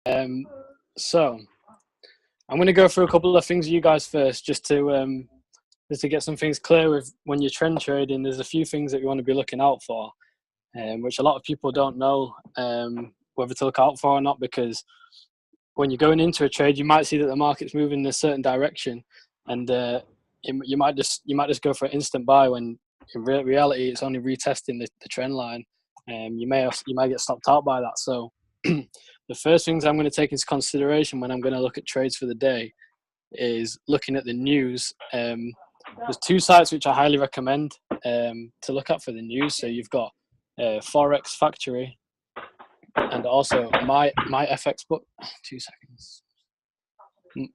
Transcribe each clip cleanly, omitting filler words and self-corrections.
So I'm going to go through a couple of things with you guys first, just to get some things clear with when you're trend trading. There's a few things that you want to be looking out for, which a lot of people don't know whether to look out for or not, because when you're going into a trade, you might see that the market's moving in a certain direction, and you might just go for an instant buy when in reality it's only retesting the trend line. You might get stopped out by that. So the first things I'm going to take into consideration when I'm going to look at trades for the day is looking at the news. There's two sites which I highly recommend to look at for the news. So you've got Forex Factory and also MyFXBook. 2 seconds.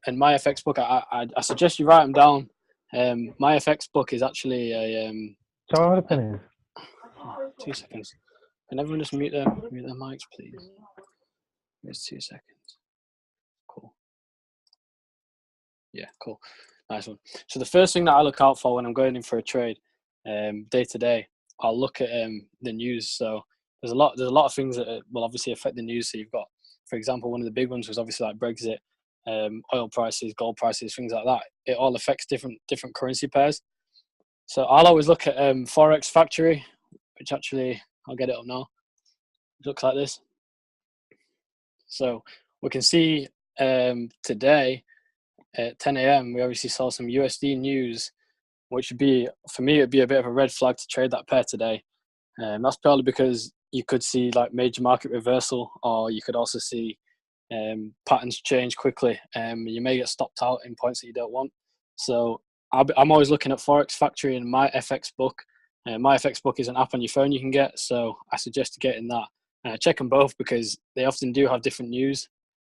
And MyFXBook, I suggest you write them down. MyFXBook is actually a. Tell me what the pen is. 2 seconds. Can everyone just mute their mics, please? It's 2 seconds. Cool. Yeah, cool. Nice one. So the first thing that I look out for when I'm going in for a trade, day to day, I'll look at the news. So there's a lot of things that will obviously affect the news. So you've got, for example, one of the big ones was obviously like Brexit, oil prices, gold prices, things like that. It all affects different currency pairs. So I'll always look at Forex Factory, which actually I'll get it up now. It looks like this. So we can see today at 10 a.m. we obviously saw some USD news, which would be, for me, it'd be a bit of a red flag to trade that pair today. That's purely because you could see like major market reversal, or you could also see patterns change quickly. You may get stopped out in points that you don't want. So I'm always looking at Forex Factory and MyFXBook. MyFXBook is an app on your phone you can get, so I suggest getting that. Check them both because they often do have different news.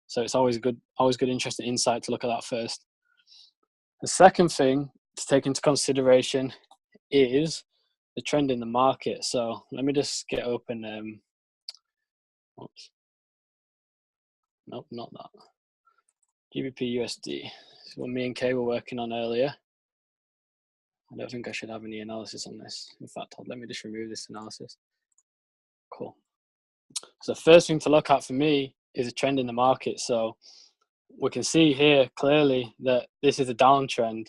So it's always good, interesting insight to look at that first. The second thing to take into consideration is the trend in the market. So let me just get open. Oops. Nope, not that. GBPUSD. This is what me and Kay were working on earlier. I don't think I should have any analysis on this. In fact, let me just remove this analysis. Cool. So the first thing to look at for me is a trend in the market. So we can see here clearly that this is a downtrend.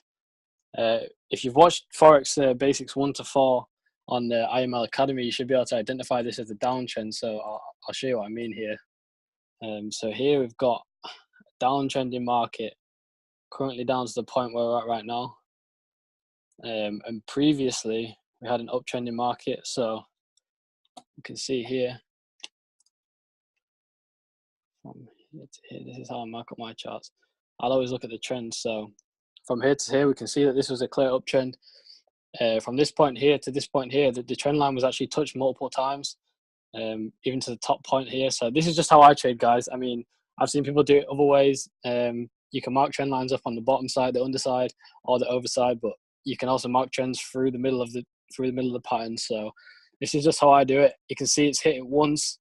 If you've watched Forex Basics 1 to 4 on the IML Academy, you should be able to identify this as a downtrend. So I'll show you what I mean here. So here we've got a downtrending market, currently down to the point where we're at right now. And previously we had an uptrending market. So you can see here, from here to here, this is how I mark up my charts. I'll always look at the trend. So from here to here, we can see that this was a clear uptrend. From this point here to this point here, the trend line was actually touched multiple times, even to the top point here. So this is just how I trade, guys. I mean, I've seen people do it other ways. You can mark trend lines up on the bottom side, the underside, or the overside, but you can also mark trends through the middle of the pattern. So this is just how I do it. You can see it's hit it once,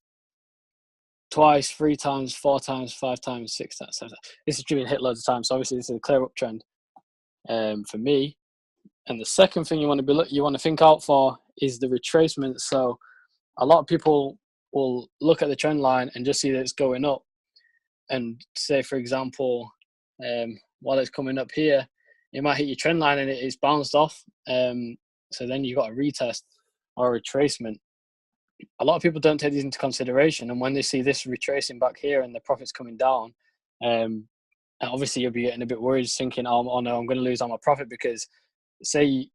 twice, 3 times, 4 times, 5 times, 6 times, 7 times. This has been hit loads of times. So obviously this is a clear uptrend for me. And the second thing you want to think out for is the retracement. So a lot of people will look at the trend line and just see that it's going up, and say, for example, while it's coming up here, it might hit your trend line and it's bounced off. So then you've got a retest or a retracement. A lot of people don't take these into consideration, and when they see this retracing back here and the profits coming down, and obviously you'll be getting a bit worried, thinking, oh no, I'm going to lose all my profit, because say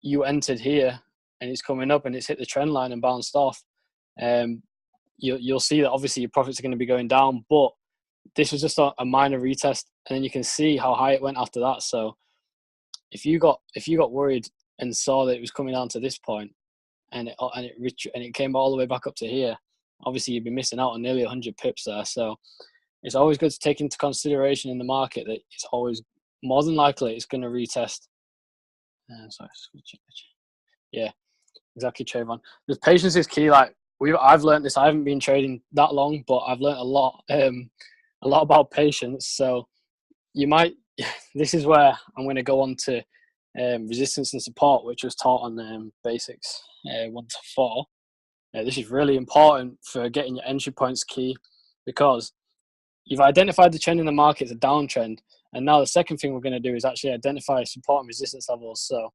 you entered here and it's coming up and it's hit the trend line and bounced off, you'll see that obviously your profits are going to be going down, but this was just a minor retest, and then you can see how high it went after that. So if you got worried and saw that it was coming down to this point and it came all the way back up to here, obviously you'd be missing out on nearly 100 pips there. So it's always good to take into consideration in the market that it's always more than likely it's going to retest. Yeah, exactly, Trayvon. The patience is key. Like I've learned this. I haven't been trading that long, but I've learned a lot about patience. So you might. This is where I'm going to go on to resistance and support, which was taught on basics 1 to 4. This is really important for getting your entry points key, because you've identified the trend in the market as a downtrend, and now the second thing we're going to do is actually identify support and resistance levels. So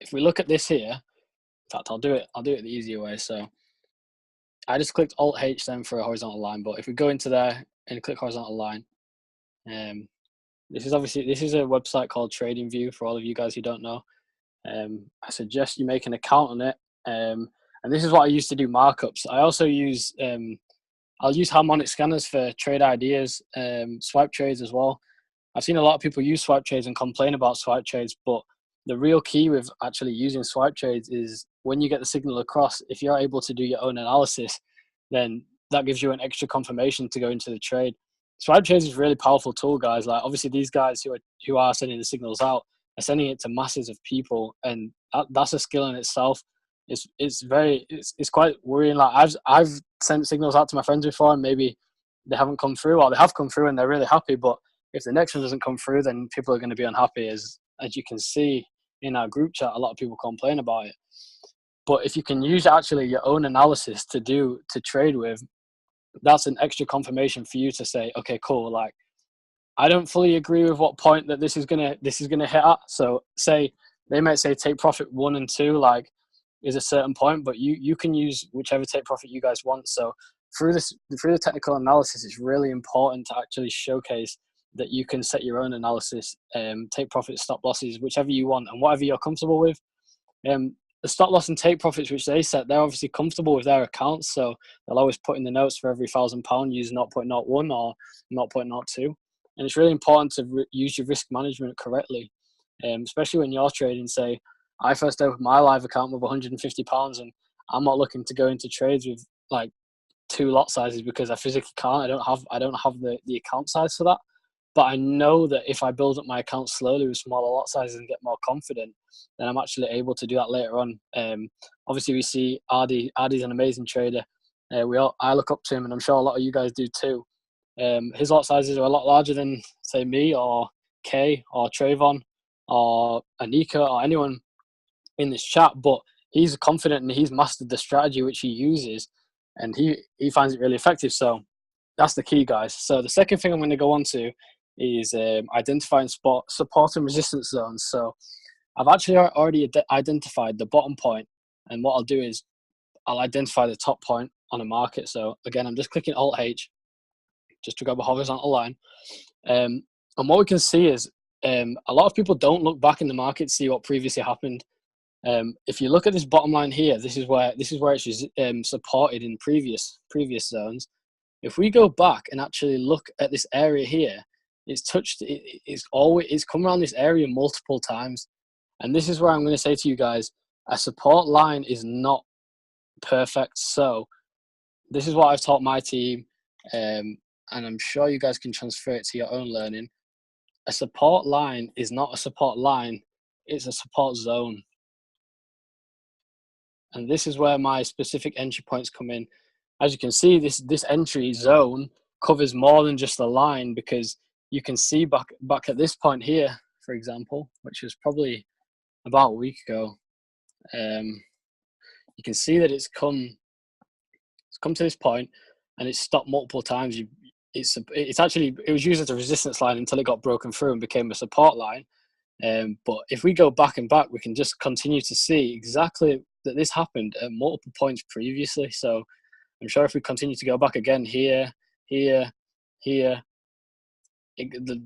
if we look at this here, in fact, I'll do it the easier way. So I just clicked Alt H then for a horizontal line, but if we go into there and click horizontal line, this is a website called TradingView for all of you guys who don't know. I suggest you make an account on it, and this is what I use to do markups. I also use I'll use harmonic scanners for trade ideas, swipe trades as well. I've seen a lot of people use swipe trades and complain about swipe trades, but the real key with actually using swipe trades is when you get the signal across, if you're able to do your own analysis, then that gives you an extra confirmation to go into the trade. Swipe trades is a really powerful tool, guys. Like obviously these guys who are sending the signals out are sending it to masses of people, and that's a skill in itself. It's quite worrying. Like I've sent signals out to my friends before, and maybe they haven't come through, or they have come through and they're really happy. But if the next one doesn't come through, then people are going to be unhappy. As you can see in our group chat, a lot of people complain about it. But if you can use actually your own analysis to trade with, that's an extra confirmation for you to say, okay, cool. Like I don't fully agree with what point that this is gonna hit at. So say they might say take profit 1 and 2, like is a certain point, but you can use whichever take profit you guys want. So through the technical analysis, it's really important to actually showcase that you can set your own analysis, take profits, stop losses, whichever you want and whatever you're comfortable with. The stop loss and take profits which they set, they're obviously comfortable with their accounts, so they'll always put in the notes for every £1,000 use 0.01 or 0.02. And it's really important to use your risk management correctly, especially when you're trading. Say I first opened my live account with £150 and I'm not looking to go into trades with like 2 lot sizes because I physically can't. I don't have the account size for that. But I know that if I build up my account slowly with smaller lot sizes and get more confident, then I'm actually able to do that later on. Obviously, we see Ardy. Ardy's an amazing trader. I look up to him, and I'm sure a lot of you guys do too. His lot sizes are a lot larger than, say, me or Kay or Trayvon or Anika or anyone in this chat. But he's confident and he's mastered the strategy which he uses, and he finds it really effective. So that's the key, guys. So the second thing I'm going to go on to is identifying support and resistance zones. So I've actually already identified the bottom point, and what I'll do is I'll identify the top point on a market. So again, I'm just clicking Alt H just to grab a horizontal line, and what we can see is a lot of people don't look back in the market to see what previously happened. If you look at this bottom line here, this is where it's supported in previous zones. If we go back and actually look at this area here, it's come around this area multiple times. And this is where I'm going to say to you guys, a support line is not perfect. So this is what I've taught my team, and I'm sure you guys can transfer it to your own learning. A support line is not a support line, it's a support zone. And this is where my specific entry points come in. As you can see, this entry zone covers more than just a line, because you can see back at this point here, for example, which was probably about a week ago. You can see that it's come to this point and it's stopped multiple times. It was used as a resistance line until it got broken through and became a support line. But if we go back and back, we can just continue to see exactly that this happened at multiple points previously. So I'm sure if we continue to go back again here, the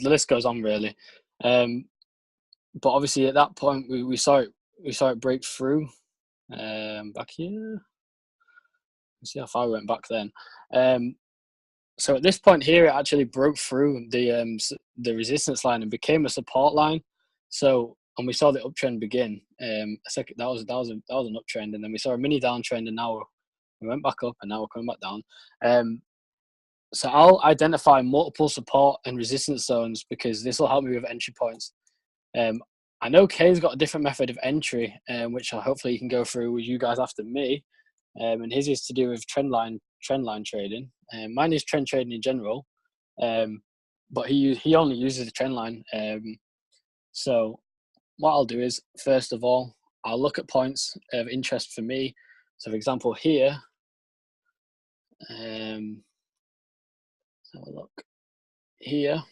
list goes on really. But obviously at that point we saw it break through back here. Let's see how far we went back then. So at this point here, it actually broke through the resistance line and became a support line. So, and we saw the uptrend begin. That was an uptrend, and then we saw a mini downtrend, and now we went back up, and now we're coming back down. So I'll identify multiple support and resistance zones because this will help me with entry points. I know Kay's got a different method of entry, which hopefully you can go through with you guys after me. And his is to do with trend line trading. Mine is trend trading in general, but he only uses the trend line. So what I'll do is, first of all, I'll look at points of interest for me. So for example here, Let's have a look here.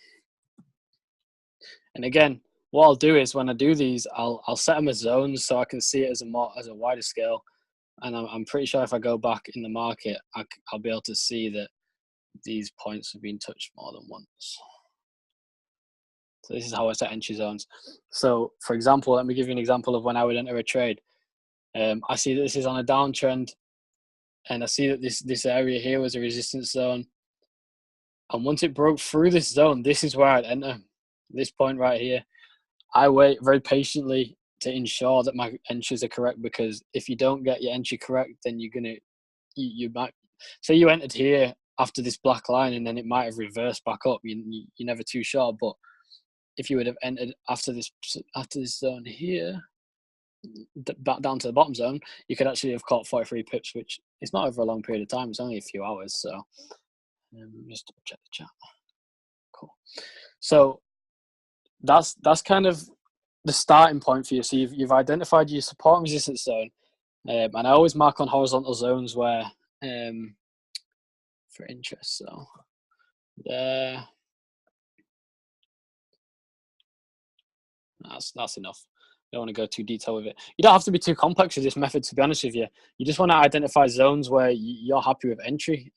And again, what I'll do is when I do these, I'll set them as zones so I can see it as a wider scale. And I'm pretty sure if I go back in the market, I'll be able to see that these points have been touched more than once. So this is how I set entry zones. So for example, let me give you an example of when I would enter a trade. I see that this is on a downtrend, and I see that this area here was a resistance zone. And once it broke through this zone, this is where I'd enter. This point right here. I wait very patiently to ensure that my entries are correct, because if you don't get your entry correct, then you might say you entered here after this black line and then it might have reversed back up. You're never too sure. But if you would have entered after this zone here, back down to the bottom zone, you could actually have caught 43 pips, which is not over a long period of time. It's only a few hours. So just double check the chat. Cool. So that's kind of the starting point for you. So you've identified your support and resistance zone, and I always mark on horizontal zones where for interest. So there, that's enough. Don't want to go too detailed with it. You don't have to be too complex with this method, to be honest with you. You just want to identify zones where you're happy with entry,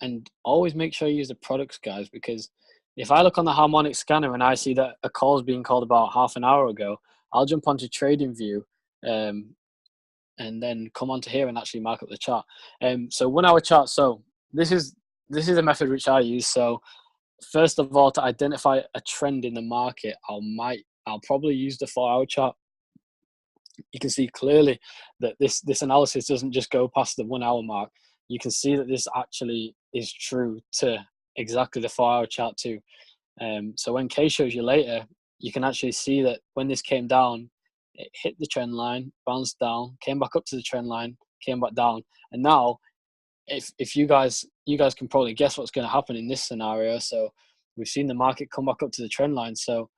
and always make sure you use the products, guys, because if I look on the harmonic scanner and I see that a call is being called about half an hour ago, I'll jump onto TradingView and then come onto here and actually mark up the chart. So 1 hour chart. So this is a method which I use. So first of all, to identify a trend in the market, I'll probably use the 4 hour chart. You can see clearly that this analysis doesn't just go past the 1 hour mark. You can see that this actually is true to exactly the 4 hour chart too. So when K shows you later, you can actually see that when this came down, it hit the trend line, bounced down, came back up to the trend line, came back down. And now, if you guys can probably guess what's going to happen in this scenario. So we've seen the market come back up to the trend line. So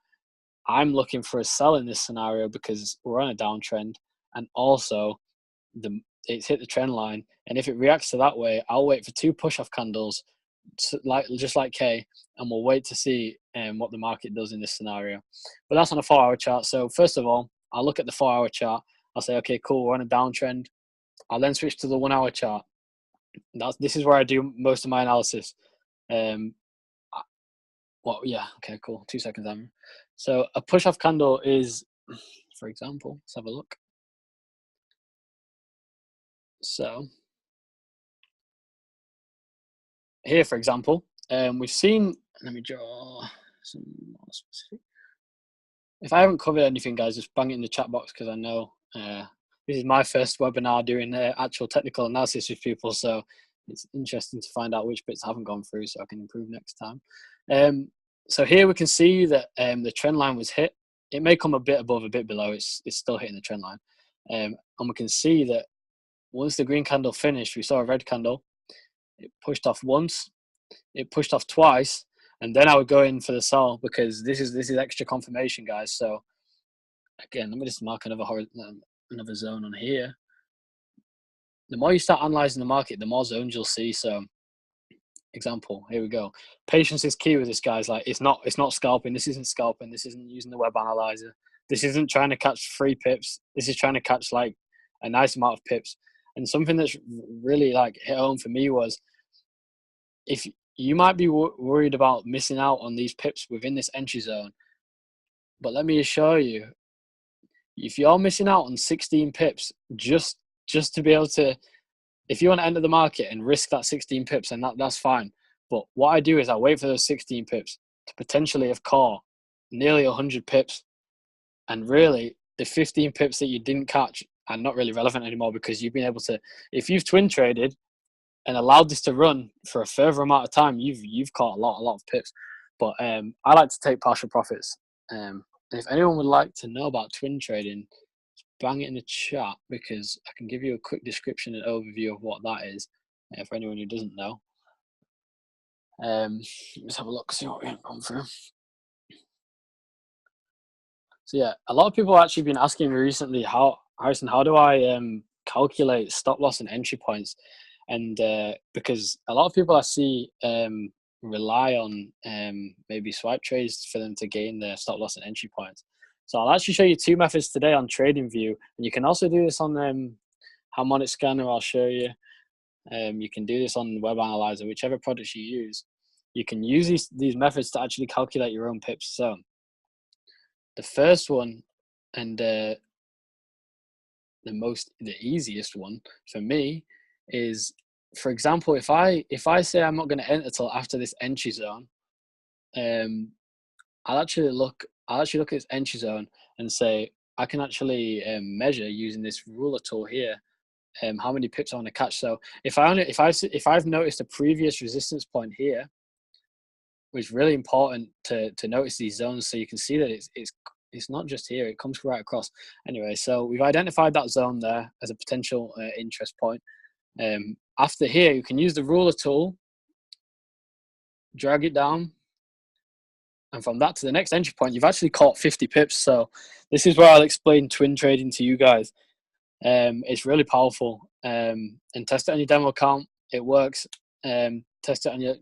I'm looking for a sell in this scenario because we're on a downtrend, and also it's hit the trend line. And if it reacts to that way, I'll wait for 2 push-off candles, just like K, and we'll wait to see what the market does in this scenario. But that's on a 4 hour chart. So first of all, I'll look at the 4 hour chart. I'll say, okay, cool, we're on a downtrend. I'll then switch to the 1 hour chart. This is where I do most of my analysis. Okay, cool. 2 seconds, Amber. So a push-off candle is, for example, let's have a look. So here, for example, we've seen, let me draw some more specific. If I haven't covered anything, guys, just bang it in the chat box, because I know this is my first webinar doing actual technical analysis with people, so it's interesting to find out which bits I haven't gone through so I can improve next time. So here we can see that the trend line was hit. It may come a bit above, a bit below. It's still hitting the trend line. And we can see that once the green candle finished, we saw a red candle. It pushed off once, it pushed off twice, and then I would go in for the sell, because this is extra confirmation, guys. So again, let me just mark another zone on here. The more you start analyzing the market, the more zones you'll see. So example, here we go. Patience is key with this, guys. Like, it's not scalping. This isn't scalping. This isn't using the web analyzer. This isn't trying to catch 3 pips. This is trying to catch like a nice amount of pips. And something that's really like hit home for me was, if you might be worried about missing out on these pips within this entry zone, but let me assure you, if you're missing out on 16 pips just to be able to, if you want to enter the market and risk that 16 pips, and that's fine. But what I do is I wait for those 16 pips to potentially have caught nearly 100 pips. And really, the 15 pips that you didn't catch are not really relevant anymore, because you've been able to, if you've twin traded and allowed this to run for a further amount of time, you've caught a lot of pips. But I like to take partial profits. If anyone would like to know about twin trading, bang it in the chat, because I can give you a quick description and overview of what that is for anyone who doesn't know. Let's have a look, see what we've gone through. So yeah, a lot of people have actually been asking me recently, Harrison, how do I calculate stop loss and entry points? And because a lot of people I see rely on maybe swipe trades for them to gain their stop loss and entry points. So I'll actually show you two methods today on TradingView, and you can also do this on Harmonic Scanner. I'll show you. You can do this on Web Analyzer, whichever products you use. You can use these methods to actually calculate your own pips. So the first one, and the easiest one for me, is, for example, if I say I'm not going to enter till after this entry zone, I'll actually look at this entry zone and say I can actually measure using this ruler tool here how many pips I want to catch. So if I've noticed a previous resistance point here, which is really important to notice these zones, so you can see that it's not just here, it comes right across. Anyway, so we've identified that zone there as a potential interest point. After here, you can use the ruler tool, drag it down, and from that to the next entry point, you've actually caught 50 pips. So this is where I'll explain twin trading to you guys. It's really powerful, and test it on your demo account. It works. Test it on your,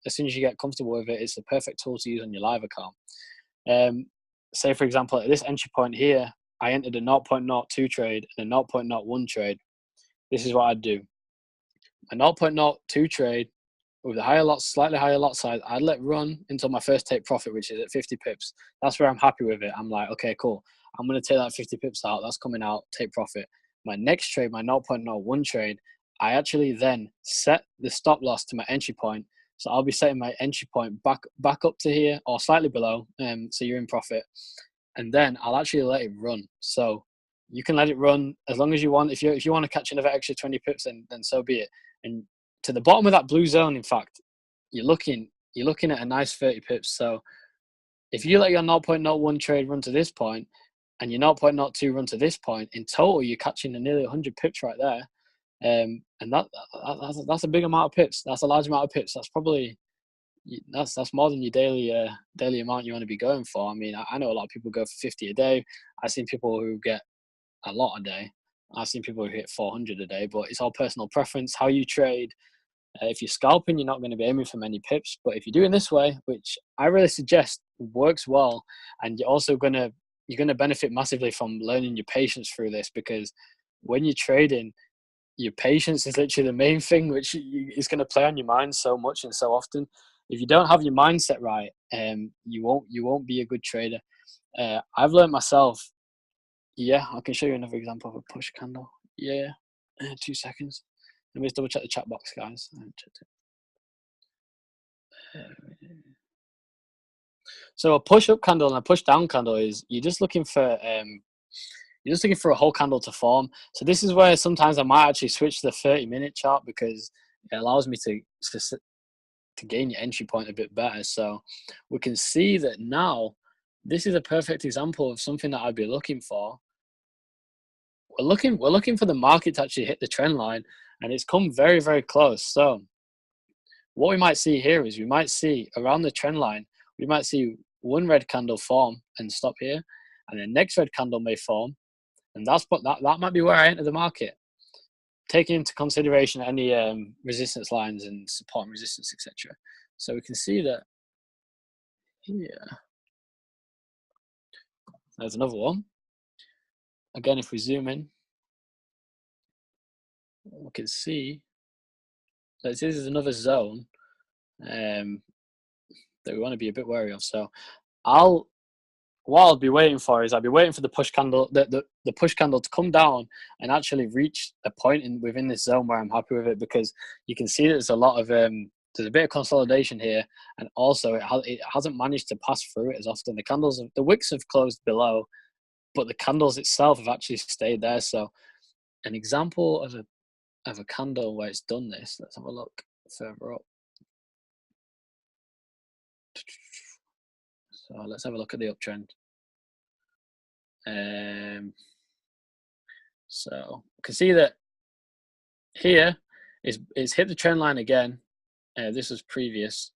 as soon as you get comfortable with it, it's the perfect tool to use on your live account. Say, for example, at this entry point here, I entered a 0.02 trade and a 0.01 trade. This is what I'd do. A 0.02 trade with a higher lot, slightly higher lot size, I'd let run until my first take profit, which is at 50 pips. That's where I'm happy with it. I'm like, okay, cool. I'm going to take that 50 pips out. That's coming out, take profit. My next trade, my 0.01 trade, I actually then set the stop loss to my entry point. So I'll be setting my entry point back up to here or slightly below. So you're in profit. And then I'll actually let it run. So you can let it run as long as you want. If you want to catch another extra 20 pips, then so be it. And to the bottom of that blue zone, in fact, you're looking at a nice 30 pips. So if you let your 0.01 trade run to this point and your 0.02 run to this point, in total you're catching nearly 100 pips right there. And that's a big amount of pips. That's a large amount of pips. That's probably that's more than your daily amount you want to be going for. I know a lot of people go for 50 a day. I've seen people who get a lot a day. I've seen people who hit 400 a day, but it's all personal preference, how you trade. If you're scalping, you're not going to be aiming for many pips. But if you're doing this way, which I really suggest works well, and you're also going to benefit massively from learning your patience through this, because when you're trading, your patience is literally the main thing, which is going to play on your mind so much and so often. If you don't have your mindset right, you won't be a good trader. I've learned myself. Yeah, I can show you another example of a push candle. Yeah, 2 seconds. Let me just double check the chat box, guys. So a push up candle and a push down candle is you're just looking for a whole candle to form. So this is where sometimes I might actually switch to the 30-minute chart, because it allows me to gain your entry point a bit better. So we can see that now this is a perfect example of something that I'd be looking for. We're looking for the market to actually hit the trend line, and it's come very, very close. So what we might see here is we might see around the trend line, we might see one red candle form and stop here, and the next red candle may form, and that might be where I enter the market, taking into consideration any resistance lines and support and resistance, etc. So we can see that here. There's another one. Again, if we zoom in, we can see that this is another zone that we want to be a bit wary of. So what I'll be waiting for is I'll be waiting for the push candle, the push candle to come down and actually reach a point within this zone where I'm happy with it, because you can see there's a lot of there's a bit of consolidation here, and also it hasn't managed to pass through it as often. The wicks have closed below, but the candles itself have actually stayed there. So an example of a candle where it's done this, let's have a look further up. So let's have a look at the uptrend. So you can see that here it's hit the trend line again. This was previous.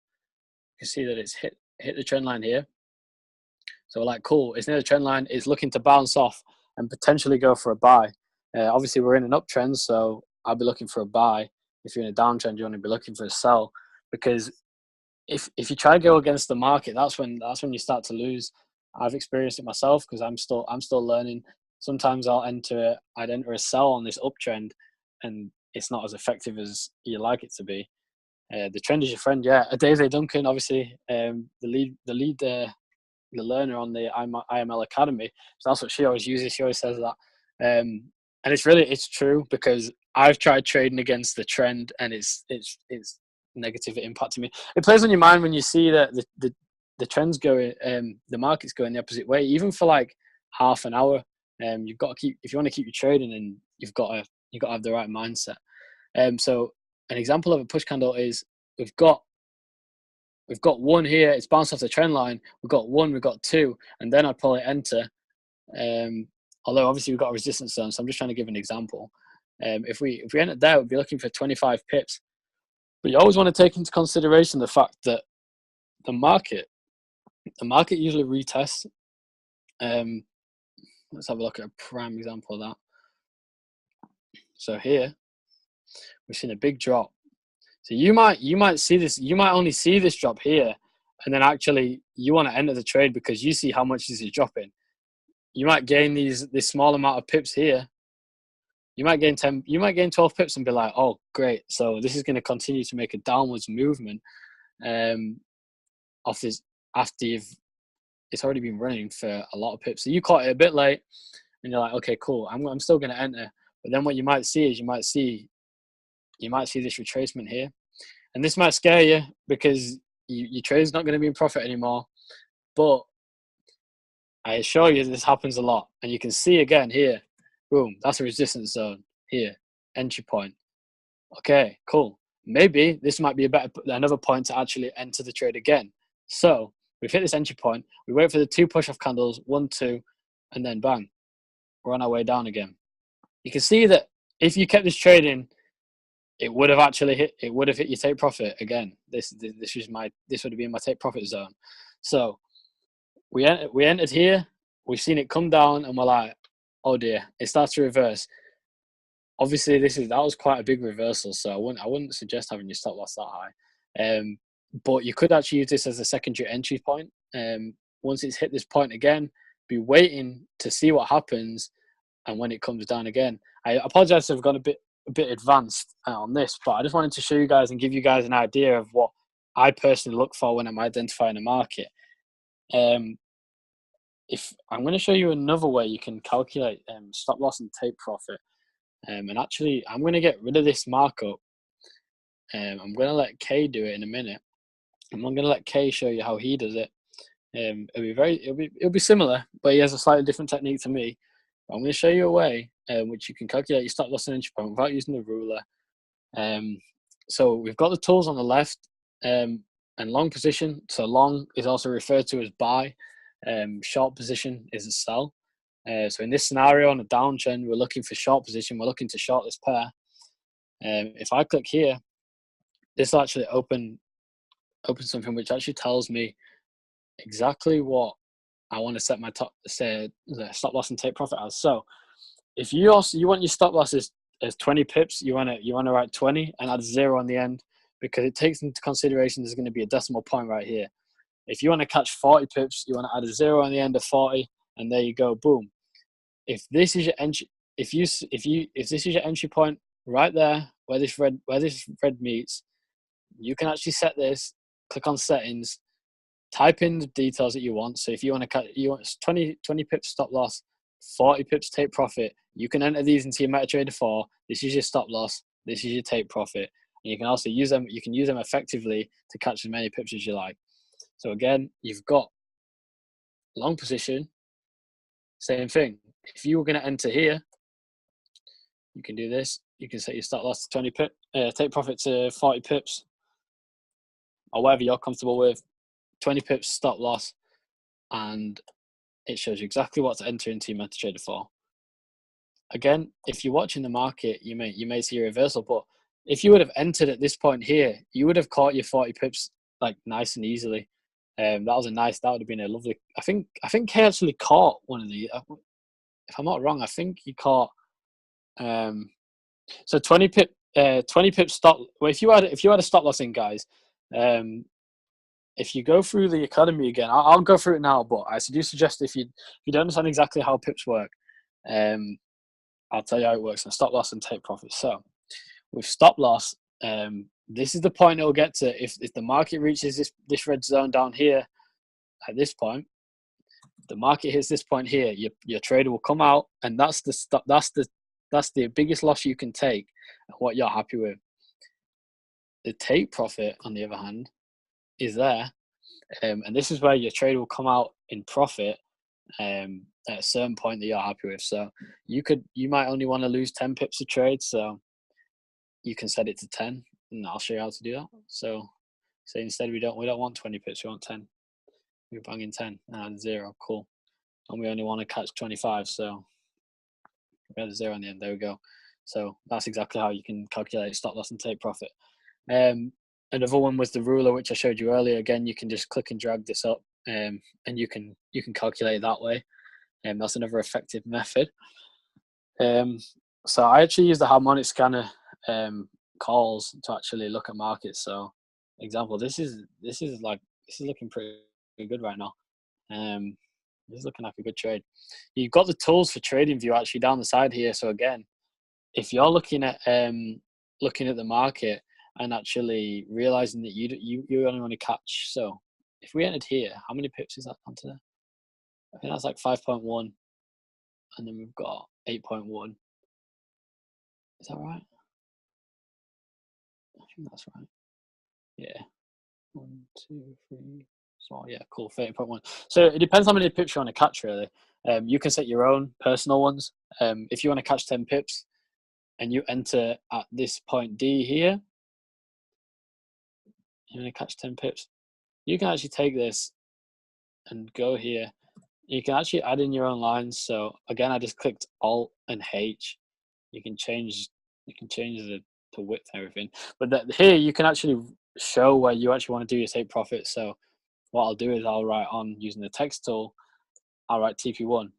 You can see that it's hit the trend line here. So we're like, cool, it's near the trend line. It's looking to bounce off and potentially go for a buy. Obviously, we're in an uptrend, so I'll be looking for a buy. if you're in a downtrend, you want to be looking for a sell, because if you try to go against the market, that's when you start to lose. I've experienced it myself because I'm still learning. Sometimes I'd enter a sell on this uptrend, and it's not as effective as you like it to be. The trend is your friend, yeah. Daisy Duncan, obviously, the learner on the IML Academy. So that's what she always uses. She always says that, and it's true, because I've tried trading against the trend, and it's negative impacting me. It plays on your mind when you see that the trends going, the market's going the opposite way, even for like half an hour. You've got to keep, if you want to keep your trading, and you've got to have the right mindset. So an example of a push candle is we've got one here. It's bounced off the trend line. We've got one, we've got two, and then I'd probably enter. Although obviously we've got a resistance zone, so I'm just trying to give an example. If we entered there, we'd be looking for 25 pips. But you always want to take into consideration the fact that the market usually retests. Let's have a look at a prime example of that. So here we've seen a big drop. So you might see this. You might only see this drop here, and then actually you want to enter the trade because you see how much this is dropping. You might gain this small amount of pips here. You might gain 10. You might gain 12 pips and be like, "Oh, great! So this is going to continue to make a downwards movement off this after it's already been running for a lot of pips." So you caught it a bit late, and you're like, "Okay, cool. I'm still going to enter." But then what you might see is you might see this retracement here, and this might scare you because your trade's not going to be in profit anymore. But I assure you this happens a lot, and you can see again here, boom, that's a resistance zone here, entry point. Okay, cool. Maybe this might be another point to actually enter the trade again. So we've hit this entry point. We wait for the two push-off candles, 1, 2, and then bang, we're on our way down again. You can see that if you kept this trading, it would have hit your take profit again. This would have been my take profit zone. So we entered here, we've seen it come down, and we're like, oh dear, it starts to reverse. Obviously that was quite a big reversal, so I wouldn't suggest having your stop loss that high. But you could actually use this as a secondary entry point. Once it's hit this point again, be waiting to see what happens, and when it comes down again. I apologize if I've gone a bit advanced on this, but I just wanted to show you guys and give you guys an idea of what I personally look for when I'm identifying a market. If I'm going to show you another way you can calculate stop loss and take profit, and actually I'm going to get rid of this markup. I'm going to let Kay do it in a minute. I'm not going to let Kay show you how he does it. It'll be similar, but he has a slightly different technique to me. I'm going to show you a way which you can calculate your stop loss and entry point without using the ruler. So we've got the tools on the left, and long position. So long is also referred to as buy. Short position is a sell. So in this scenario, on a downtrend, we're looking for short position. We're looking to short this pair. If I click here, this will actually open something which actually tells me exactly what I want to set my the stop loss and take profit as. So if you want your stop loss as 20 pips, you want to write 20 and add 0 on the end, because it takes into consideration there's going to be a decimal point right here. If you want to catch 40 pips, you want to add a 0 on the end of 40, and there you go, boom. If this is your entry, if this is your entry point right there where this red meets, you can actually set this. Click on settings, type in the details that you want. So if you want 20 pips stop loss, 40 pips take profit, you can enter these into your MetaTrader 4. This is your stop loss. This is your take profit. And you can also use them. You can use them effectively to catch as many pips as you like. So again, you've got long position. Same thing. If you were going to enter here, you can do this. You can set your stop loss to 20 pip, take profit to 40 pips, or whatever you're comfortable with. 20 pips stop loss, and it shows you exactly what to enter into your MetaTrader 4. Again, if you're watching the market, you may see a reversal, but if you would have entered at this point here, you would have caught your 40 pips like nice and easily. That would have been a lovely. I think Kay actually caught one of the. If I'm not wrong, I think he caught. So 20 pip. 20 pips stop. Well, if you had a stop loss in, guys, if you go through the academy again, I'll go through it now. But I do suggest if you don't understand exactly how pips work, I'll tell you how it works on stop loss and take profit. So with stop loss, this is the point it'll get to if the market reaches this red zone down here at this point. The market hits this point here, your trader will come out, and that's the stop. That's the biggest loss you can take, and what you're happy with. The take profit, on the other hand, is there, and this is where your trader will come out in profit at a certain point that you're happy with. So you might only want to lose 10 pips a trade, so you can set it to 10, and I'll show you how to do that. So say instead we don't want 20 pips, we want 10. We're banging 10 and 0, cool. And we only want to catch 25, so we had a 0 on the end. There we go. So that's exactly how you can calculate stop loss and take profit. Another one was the ruler, which I showed you earlier. Again, you can just click and drag this up, and you can calculate that way. That's another effective method. So I actually use the harmonic scanner calls to actually look at markets. So, example, this is looking pretty good right now. This is looking like a good trade. You've got the tools for trading view actually down the side here. So again, if you're looking at the market and actually realizing that you only want to catch, so if we entered here, how many pips is that onto there? I think that's like 5.1, and then we've got 8.1. Is that right? I think that's right. Yeah. 1, 2, 3. So yeah, cool. 30.1. So it depends how many pips you want to catch, really. You can set your own personal ones. If you want to catch 10 pips and you enter at this point D here, you want to catch 10 pips, you can actually take this and go here. You can actually add in your own lines. So again, I just clicked Alt and H. You can change the width and everything. But here you can actually show where you actually want to do your take profit. So what I'll do is I'll write on using the text tool, I'll write TP1.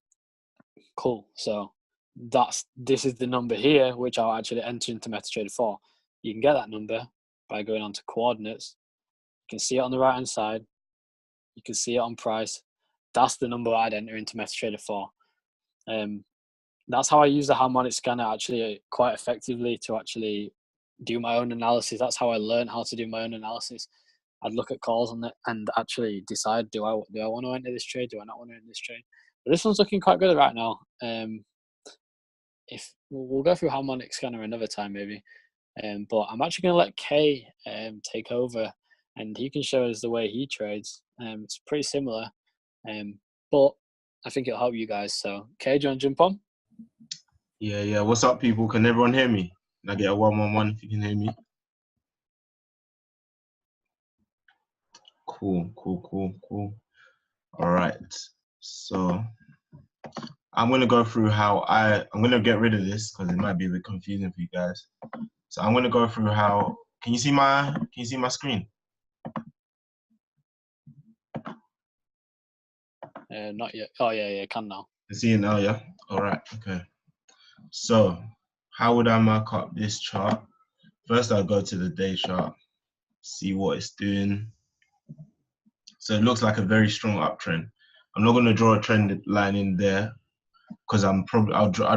Cool. So this is the number here, which I'll actually enter into MetaTrader 4. You can get that number by going on to coordinates. You can see it on the right hand side. You can see it on price. That's the number I'd enter into MetaTrader 4. That's how I use the harmonic scanner actually quite effectively to actually do my own analysis. That's how I learned how to do my own analysis. I'd look at calls on it and actually decide, do I want to enter this trade? Do I not want to enter this trade? But this one's looking quite good right now. If we'll go through harmonic scanner another time maybe. But I'm actually going to let Kay take over, and he can show us the way he trades. It's pretty similar, but I think it'll help you guys. So Kay, do you want to jump on? Yeah. What's up, people? Can everyone hear me? Can I get a 111 if you can hear me? Cool. All right. So I'm going to go through how I'm going to get rid of this because it might be a bit confusing for you guys. So I'm going to go through how, can you see my screen? Not yet. Oh yeah, can now. I see it now, yeah? All right, okay. So how would I mark up this chart? First, I'll go to the day chart, see what it's doing. So it looks like a very strong uptrend. I'm not going to draw a trend line in there because I'd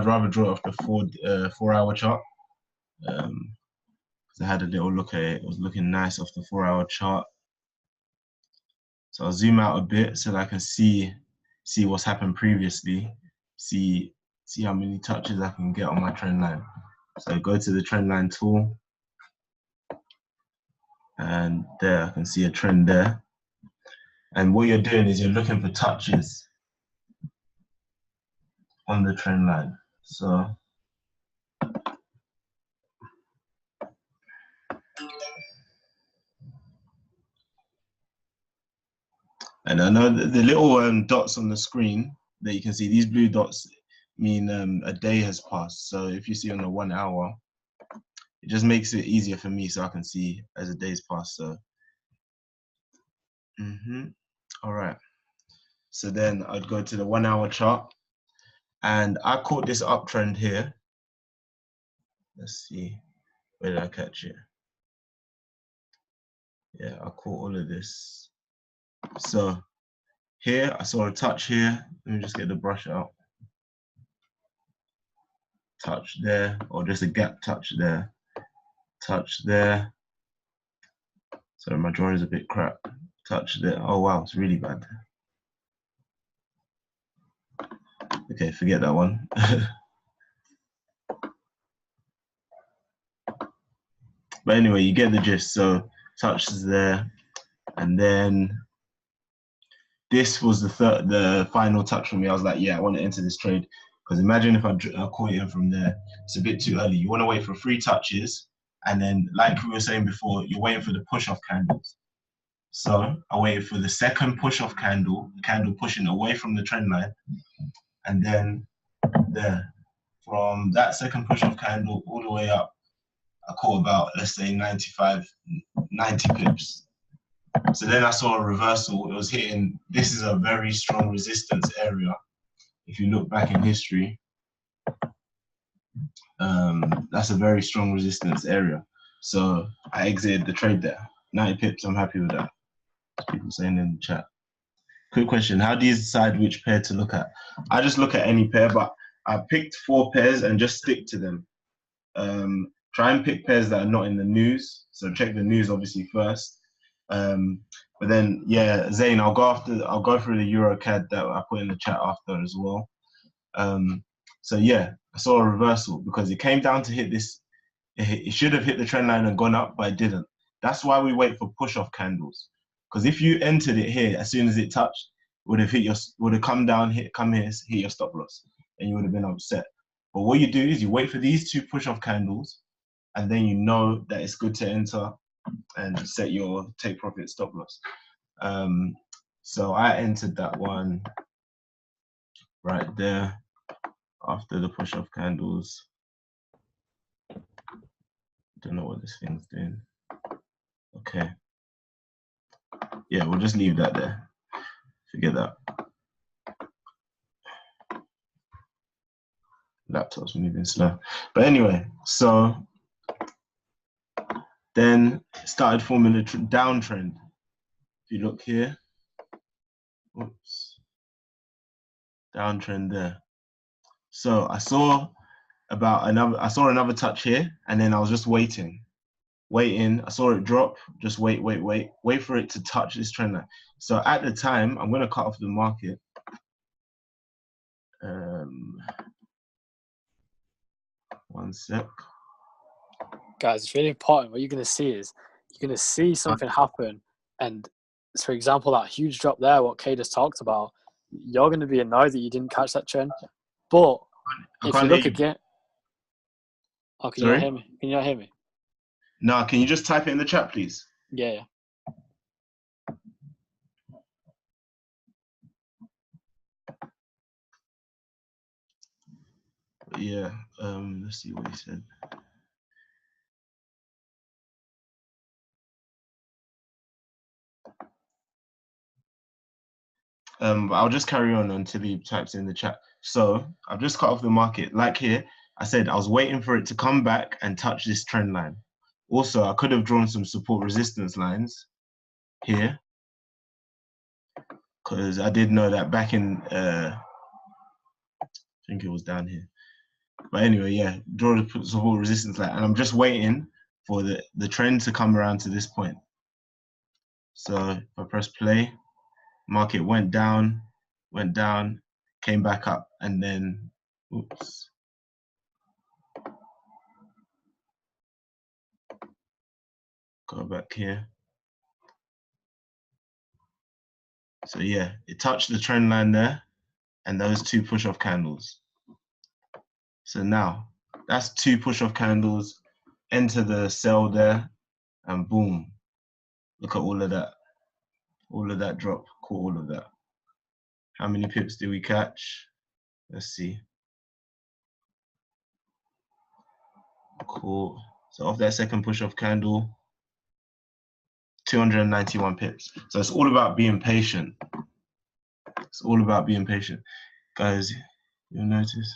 rather draw it off the 4-hour chart. I had a little look at it. It was looking nice off the 4-hour chart. So I'll zoom out a bit so that I can see what's happened previously. See how many touches I can get on my trend line. So I go to the trend line tool, and there I can see a trend there. And what you're doing is you're looking for touches on the trend line. So and I know the little dots on the screen that you can see, these blue dots mean a day has passed. So if you see on the 1 hour, it just makes it easier for me so I can see as a day's passed. So, all right. So then I'd go to the 1 hour chart, and I caught this uptrend here. Let's see. Where did I catch it? Yeah, I caught all of this. So here, I saw a touch here. Let me just get the brush out. Touch there, or just a gap touch there. Touch there. Sorry, my drawing is a bit crap. Touch there. Oh wow, it's really bad. Okay, forget that one. But anyway, you get the gist. So touch is there, and then this was the final touch for me. I was like, yeah, I want to enter this trade, because imagine if I caught it in from there. It's a bit too early. You want to wait for 3 touches, and then, like we were saying before, you're waiting for the push-off candles. So I waited for the second push-off candle pushing away from the trend line, and then there, from that second push-off candle all the way up, I caught about, let's say, 90 pips. So then I saw a reversal. It was hitting, this is a very strong resistance area. If you look back in history, that's a very strong resistance area. So I exited the trade there. 90 pips, I'm happy with that. People saying in the chat. Quick question, how do you decide which pair to look at? I just look at any pair, but I picked 4 pairs and just stick to them. Try and pick pairs that are not in the news. So check the news obviously first. But then, yeah, Zayn, I'll go through the EUROCAD that I put in the chat after as well. So yeah, I saw a reversal because it came down to hit this. It should have hit the trend line and gone up, but it didn't. That's why we wait for push-off candles. Because if you entered it here, as soon as it touched, would have come down, come here, hit your stop loss, and you would have been upset. But what you do is you wait for these 2 push-off candles, and then you know that it's good to enter and set your take profit stop loss. So I entered that one right there after the push-off candles. Don't know what this thing's doing. Okay. Yeah, we'll just leave that there. Forget that. Laptop's moving slow. But anyway, so then it started forming a downtrend. If you look here, oops, downtrend there. So I saw another touch here, and then I was just waiting. I saw it drop, just wait for it to touch this trend line. So at the time, I'm going to cut off the market. One sec. Guys, it's really important. What you're going to see is you're going to see something happen. And for example, that huge drop there, what Kay just talked about, you're going to be annoyed that you didn't catch that trend. But if you look again, oh, can you not hear me? Can you not hear me? No, can you just type it in the chat, please? Yeah. Yeah, let's see what he said. I'll just carry on until he types in the chat. So I've just cut off the market. Like here, I said I was waiting for it to come back and touch this trend line. Also, I could have drawn some support resistance lines here, because I did know that back in, I think it was down here. But anyway, yeah, draw the support resistance line, and I'm just waiting for the trend to come around to this point. So if I press play, market went down, came back up, and then, oops. Go back here. So yeah, it touched the trend line there, and those 2 push-off candles. So now, that's 2 push-off candles, enter the sell there, and boom. Look at all of that. All of that drop, caught all of that. How many pips did we catch? Let's see. Cool. So off that second push-off candle, 291 pips. So it's all about being patient. It's all about being patient. Guys, you'll notice.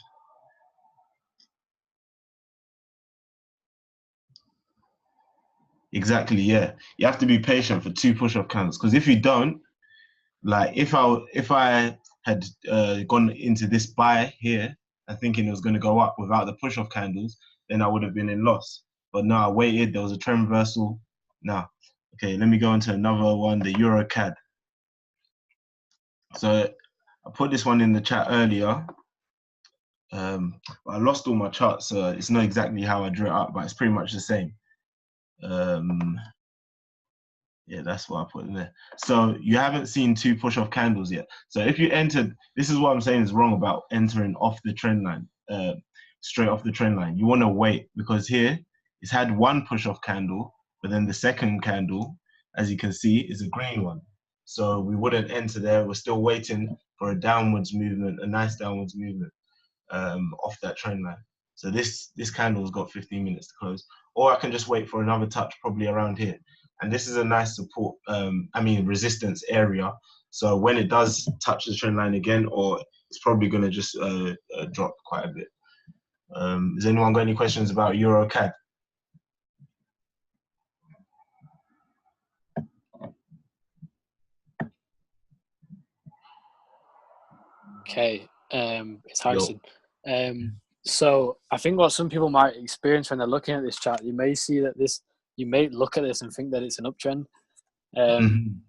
Exactly, yeah. You have to be patient for 2 push-up candles, because if you don't, like if I had gone into this buy here and thinking it was going to go up without the push-off candles, then I would have been in loss. But no, I waited. There was a trend reversal. Now, okay, let me go into another one, the EURCAD. So I put this one in the chat earlier. I lost all my charts, so it's not exactly how I drew it up, but it's pretty much the same. Yeah, that's what I put in there. So you haven't seen 2 push-off candles yet. So if you entered, this is what I'm saying is wrong about entering off the trend line, straight off the trend line. You want to wait, because here it's had 1 push-off candle, but then the second candle, as you can see, is a green one. So we wouldn't enter there. We're still waiting for a downwards movement, a nice downwards movement off that trend line. So this candle's got 15 minutes to close, or I can just wait for another touch, probably around here. And this is a nice support, resistance area. So when it does touch the trend line again, or it's probably going to just drop quite a bit. Has anyone got any questions about EURCAD? Okay, it's Harrison. So I think what some people might experience when they're looking at this chart, you may see that you may look at this and think that it's an uptrend.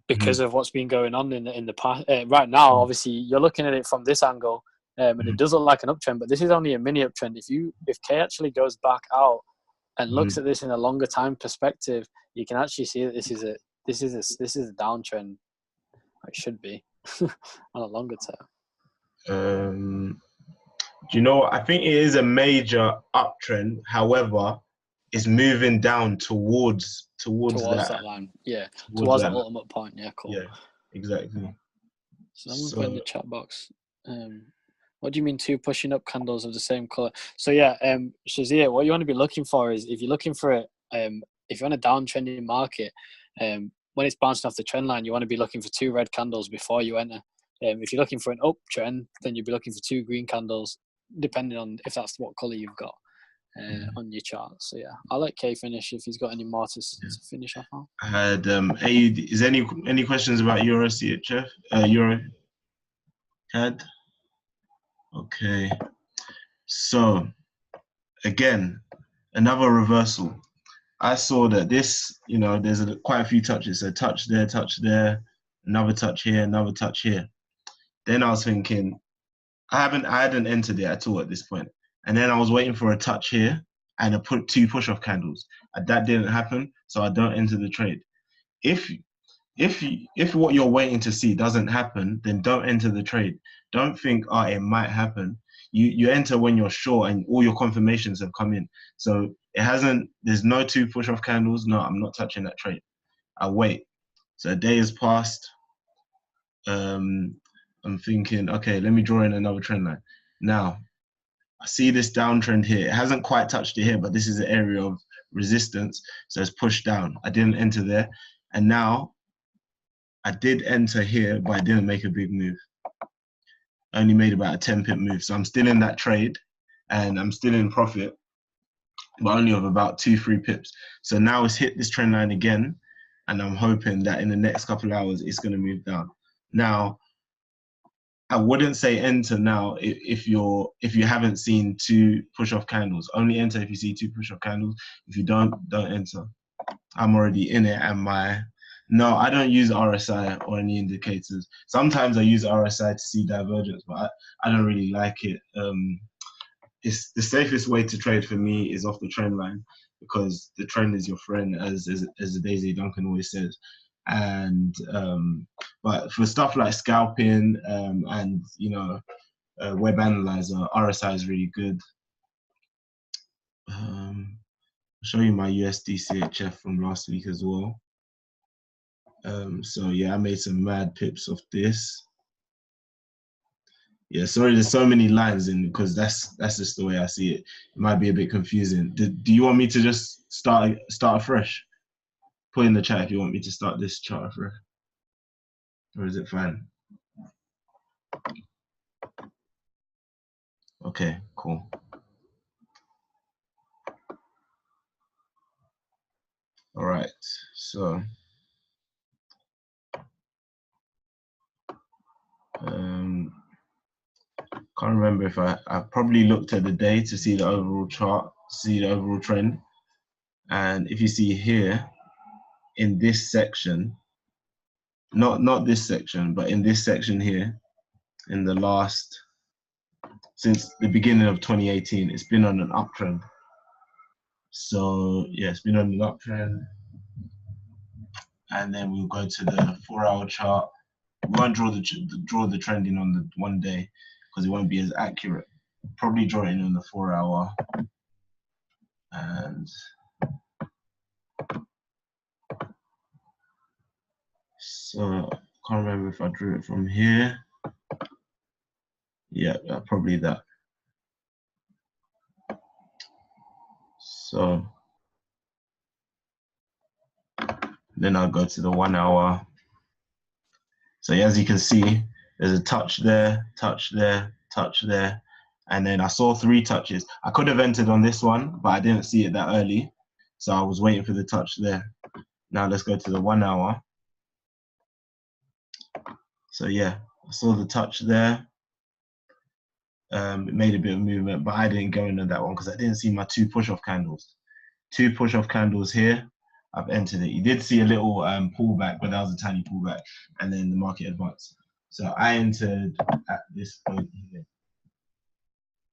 Because of what's been going on in the past. Right now, obviously, you're looking at it from this angle, and it does look like an uptrend, but this is only a mini uptrend. If K actually goes back out and looks at this in a longer time perspective, you can actually see that this is a downtrend. It should be on a longer term. Do you know what? I think it is a major uptrend. However, it's moving down towards that line, yeah, towards that ultimate point. Yeah, cool. Yeah, exactly. So I'm gonna put in the chat box. What do you mean 2 pushing up candles of the same color? So yeah, Shazia, what you want to be looking for is, if you're looking for it, if you're on a downtrending market, when it's bouncing off the trend line, you want to be looking for 2 red candles before you enter. If you're looking for an uptrend, then you'd be looking for 2 green candles, depending on if that's what color you've got on your chart. So yeah, I'll let Kay finish if he's got any more to finish off on. I had is any questions about EURUSD, EURCAD? Okay, so again, another reversal. I saw that this, there's quite a few touches. So touch there, another touch here, another touch here. Then I was thinking, I hadn't entered it at all at this point. And then I was waiting for a touch here and I put 2 push-off candles. That didn't happen, so I don't enter the trade. If what you're waiting to see doesn't happen, then don't enter the trade. Don't think, it might happen. You enter when you're sure and all your confirmations have come in. So there's no 2 push-off candles. No, I'm not touching that trade. I wait. So a day has passed. I'm thinking, okay, let me draw in another trend line. Now, I see this downtrend here. It hasn't quite touched it here, but this is an area of resistance. So it's pushed down. I didn't enter there. And now I did enter here, but I didn't make a big move. I only made about a 10 pip move. So I'm still in that trade and I'm still in profit, but only of about 2-3 pips. So now it's hit this trend line again. And I'm hoping that in the next couple of hours, it's going to move down. Now, I wouldn't say enter now if you haven't seen 2 push-off candles. Only enter if you see 2 push-off candles. If you don't enter. I'm already in it, and no, I don't use RSI or any indicators. Sometimes I use RSI to see divergence, but I don't really like it. It's the safest way to trade for me is off the trend line, because the trend is your friend, as Daisy Duncan always says. And but for stuff like scalping and Web Analyser, RSI is really good. I'll show you my USDJPY from last week as well. So yeah, I made some mad pips off this. Yeah, sorry, there's so many lines in, because that's just the way I see it. It might be a bit confusing. Do you want me to just start afresh? Put in the chat if you want me to start this chart afresh. Or is it fine? Okay, cool. All right, so can't remember if I probably looked at the day to see the overall chart, see the overall trend. And if you see here in this section, not this section, but in this section here, in the last, since the beginning of 2018, it's been on an uptrend. So yeah, it's been on an uptrend. And then we'll go to the 4-hour chart. We won't draw the trending on the 1 day because it won't be as accurate. Probably draw it in on the 4-hour. And so I can't remember if I drew it from here. Yeah, probably that. So then I'll go to the 1 hour. So as you can see, there's a touch there, touch there, touch there. And then I saw 3 touches. I could have entered on this one, but I didn't see it that early. So I was waiting for the touch there. Now let's go to the 1 hour. So yeah, I saw the touch there. It made a bit of movement, but I didn't go into that one because I didn't see my 2 push-off candles. 2 push-off candles here. I've entered it. You did see a little pullback, but that was a tiny pullback, and then the market advanced. So I entered at this point here.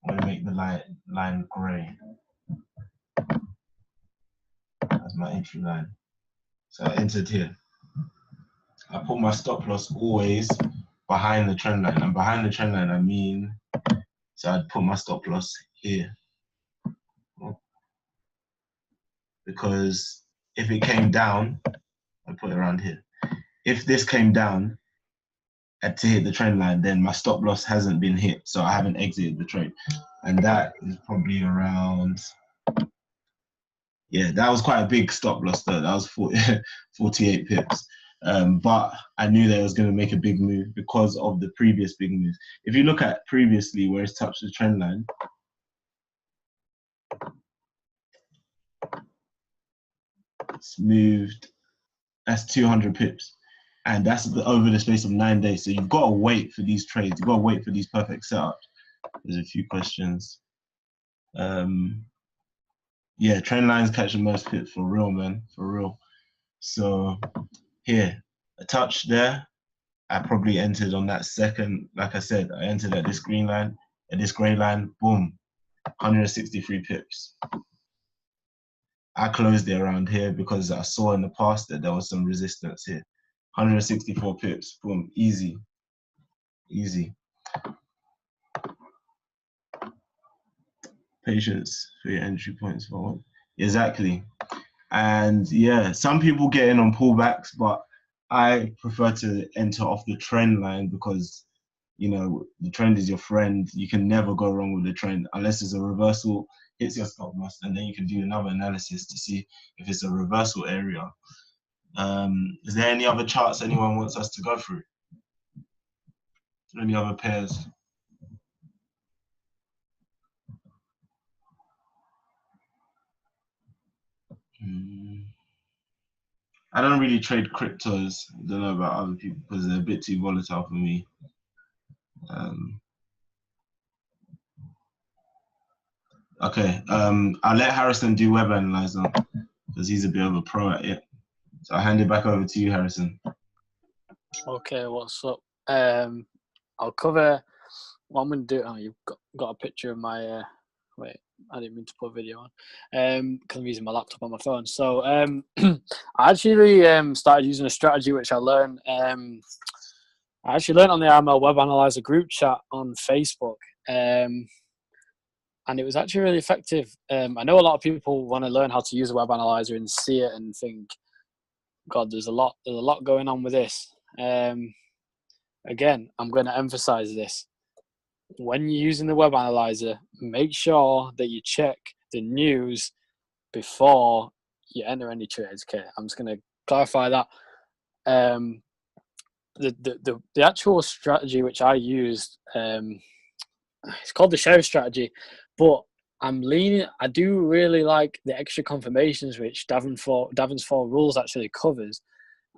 I'm gonna make the line gray. That's my entry line. So I entered here. I put my stop loss always behind the trend line, and behind the trend line I mean, so I'd put my stop loss here, because if it came down, I put it around here. If this came down to hit the trend line, then my stop loss hasn't been hit, so I haven't exited the trade. And that is probably around, yeah, that was quite a big stop loss though. That was 48 pips. But I knew that it was going to make a big move because of the previous big moves. If you look at previously where it's touched the trend line, it's moved, that's 200 pips. And that's over the space of 9 days. So you've got to wait for these trades. You've got to wait for these perfect setups. There's a few questions. Yeah, trend lines catch the most pips for real, man, for real. So here, a touch there. I probably entered on that second, like I said, I entered at this green line, at this gray line, boom, 163 pips. I closed it around here because I saw in the past that there was some resistance here. 164 pips, boom, easy, easy. Patience for your entry points forward. Exactly. And yeah, some people get in on pullbacks, but I prefer to enter off the trend line because, you know, the trend is your friend. You can never go wrong with the trend unless it's a reversal, hits your stop loss, and then you can do another analysis to see if it's a reversal area. Is there any other charts anyone wants us to go through? Any other pairs? I don't really trade cryptos. I don't know about other people because they're a bit too volatile for me. Okay, I'll let Harrison do Web Analyzer because he's a bit of a pro at it. So I'll hand it back over to you, Harrison. Okay, what's up? I'll cover what I'm going to do. Oh, you've got a picture of my, wait, I didn't mean to put a video on because I'm using my laptop on my phone. So I actually started using a strategy which I learned. I actually learned on the RML Web Analyzer group chat on Facebook. And it was actually really effective. I know a lot of people want to learn how to use a web analyzer and see it and think, God, there's a lot going on with this. Again, I'm going to emphasize this. When you're using the web analyzer, make sure that you check the news before you enter any trades. Okay, I'm just going to clarify that. The actual strategy which I used, it's called the Sheriff strategy, but I'm leaning. I do really like the extra confirmations which Davins four rules actually covers.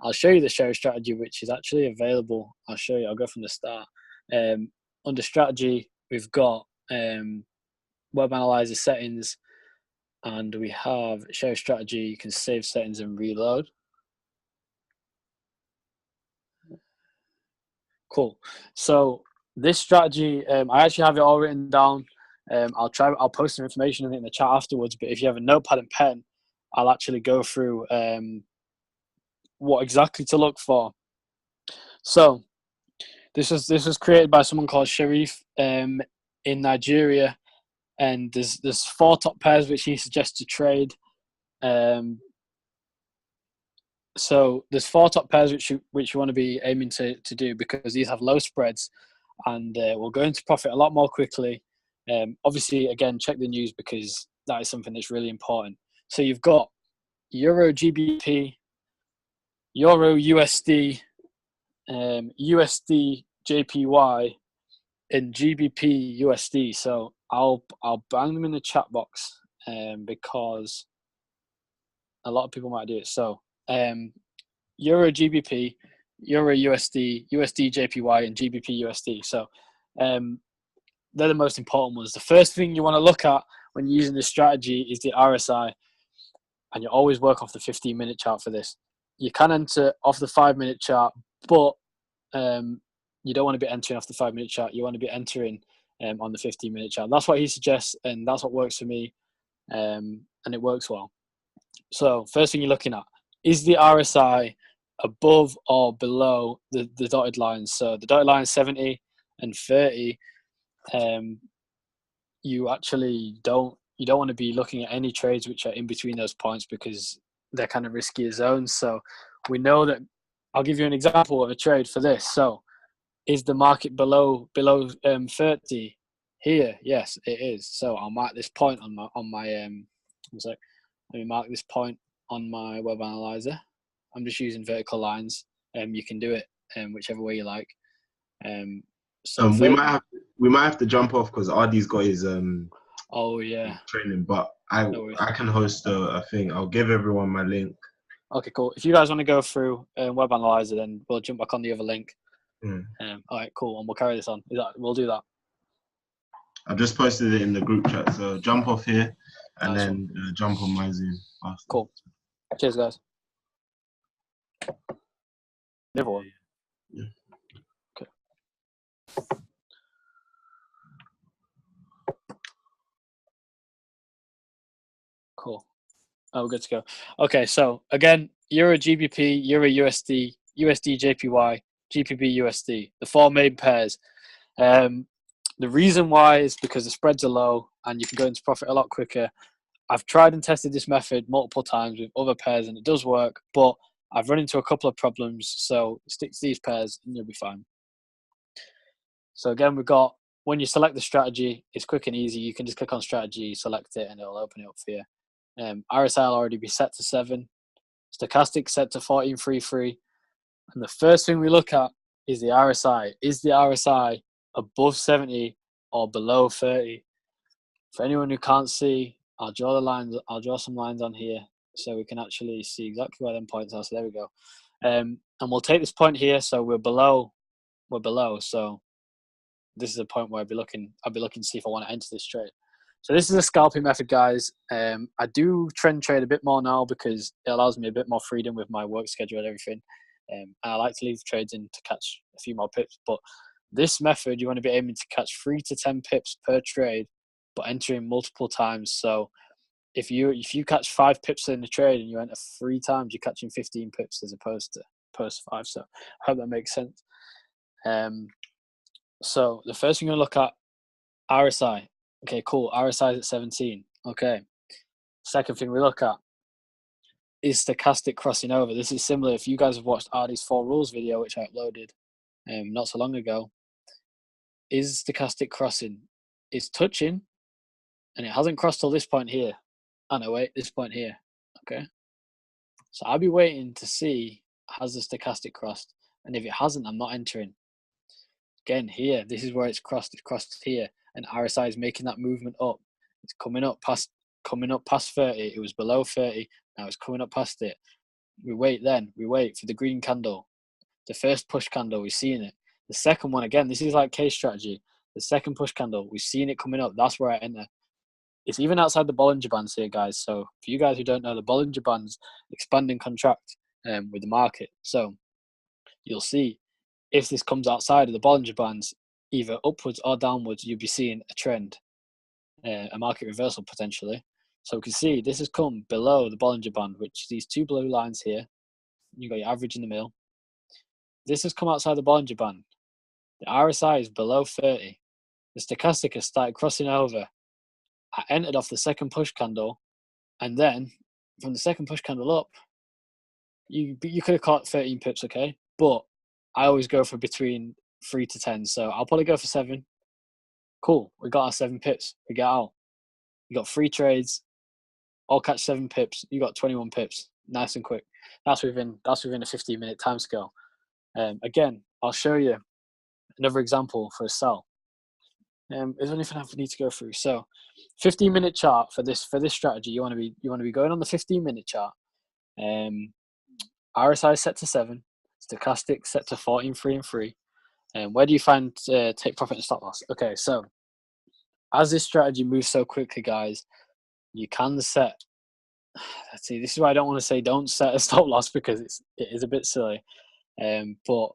I'll show you the sheriff strategy, which is actually available. I'll show you. I'll go from the start. Under strategy, we've got Web Analyser settings, and we have sheriff strategy. You can save settings and reload. Cool. So this strategy, I actually have it all written down. I'll post some information in the chat afterwards. But if you have a notepad and pen, I'll actually go through what exactly to look for. So this was created by someone called Sheriff in Nigeria, and there's 4 top pairs which he suggests to trade. So there's 4 top pairs which you want to be aiming to do, because these have low spreads and will go into profit a lot more quickly. Obviously, again, check the news, because that is something that's really important. So you've got EURGBP, EURUSD, USDJPY, and GBPUSD. So I'll bang them in the chat box because a lot of people might do it. So EURGBP, EURUSD, USDJPY, and GBPUSD. So they're the most important ones. The first thing you want to look at when you're using this strategy is the RSI, and you always work off the 15-minute chart for this. You can enter off the 5-minute chart, but you don't want to be entering off the 5-minute chart. You want to be entering on the 15-minute chart. That's what he suggests, and that's what works for me, and it works well. So first thing you're looking at, is the RSI above or below the dotted lines? So the dotted line 70 and 30, you actually don't want to be looking at any trades which are in between those points, because they're kind of riskier zones. So we know that. I'll give you an example of a trade for this. So is the market below 30 here? Yes, it is. So I'll mark this point on my let me mark this point on my web analyzer. I'm just using vertical lines. You can do it whichever way you like. So we might have to jump off because RD's got his oh yeah, training, but I can host a thing. I'll give everyone my link. Okay, cool. If you guys want to go through Web Analyzer, then we'll jump back on the other link. All right, cool, and we'll carry this on. We'll do that. I've just posted it in the group chat, so jump off here and then jump on my Zoom after. Cool. Cheers, guys. The other one. Yeah. Okay. Cool. Oh, we're good to go. Okay, so again, EURGBP, EURUSD, USDJPY, GBPUSD, the 4 main pairs. The reason why is because the spreads are low and you can go into profit a lot quicker. I've tried and tested this method multiple times with other pairs and it does work, but I've run into a couple of problems. So stick to these pairs and you'll be fine. So again, we've got, when you select the strategy, it's quick and easy. You can just click on strategy, select it, and it'll open it up for you. RSI will already be set to 7. Stochastic set to 14.33. And the first thing we look at is the RSI. Is the RSI above 70 or below 30? For anyone who can't see, I'll draw the lines. I'll draw some lines on here so we can actually see exactly where them points are. So there we go. And we'll take this point here. So we're below. We're below. So this is a point where I'll be looking to see if I want to enter this trade. So this is a scalping method, guys. I do trend trade a bit more now because it allows me a bit more freedom with my work schedule and everything. And I like to leave trades in to catch a few more pips. But this method, you want to be aiming to catch 3 to 10 pips per trade, but entering multiple times. So if you catch 5 pips in the trade and you enter 3 times, you're catching 15 pips as opposed to 5. So I hope that makes sense. So the first thing you're going to look at, RSI. Okay, cool. RSI is at 17. Okay. Second thing we look at is stochastic crossing over. This is similar. If you guys have watched Artie's 4 rules video, which I uploaded not so long ago, is stochastic crossing. It's touching, and it hasn't crossed till this point here. Oh no, wait, this point here. Okay. So I'll be waiting to see, has the stochastic crossed? And if it hasn't, I'm not entering. Again, here, this is where it's crossed. It's crossed here, and RSI is making that movement up. It's coming up past 30. It was below 30. Now it's coming up past it. We wait for the green candle. The first push candle, we've seen it. The second one, again, this is like case strategy. The second push candle, we've seen it coming up. That's where I enter. It's even outside the Bollinger Bands here, guys. So for you guys who don't know, the Bollinger Bands expand and contract with the market. So you'll see if this comes outside of the Bollinger Bands, either upwards or downwards, you'll be seeing a trend, a market reversal potentially. So we can see this has come below the Bollinger Band, which these two blue lines here. You've got your average in the middle. This has come outside the Bollinger Band. The RSI is below 30. The stochastic has started crossing over. I entered off the second push candle, and then from the second push candle up, you could have caught 13 pips, okay? But I always go for between 3 to 10, so I'll probably go for 7. Cool, we got our 7 pips. We get out. You got 3 trades. I'll catch 7 pips. You got 21 pips. Nice and quick. That's within a 15-minute time scale. Again, I'll show you another example for a sell. Is there anything I need to go through? So, 15-minute chart for this strategy. You want to be going on the 15-minute chart. RSI set to 7, stochastic set to 14, 3 and 3. Where do you find take profit and stop loss? Okay, so as this strategy moves so quickly, guys, you can set. Let's see. This is why I don't want to say don't set a stop loss because it is a bit silly. But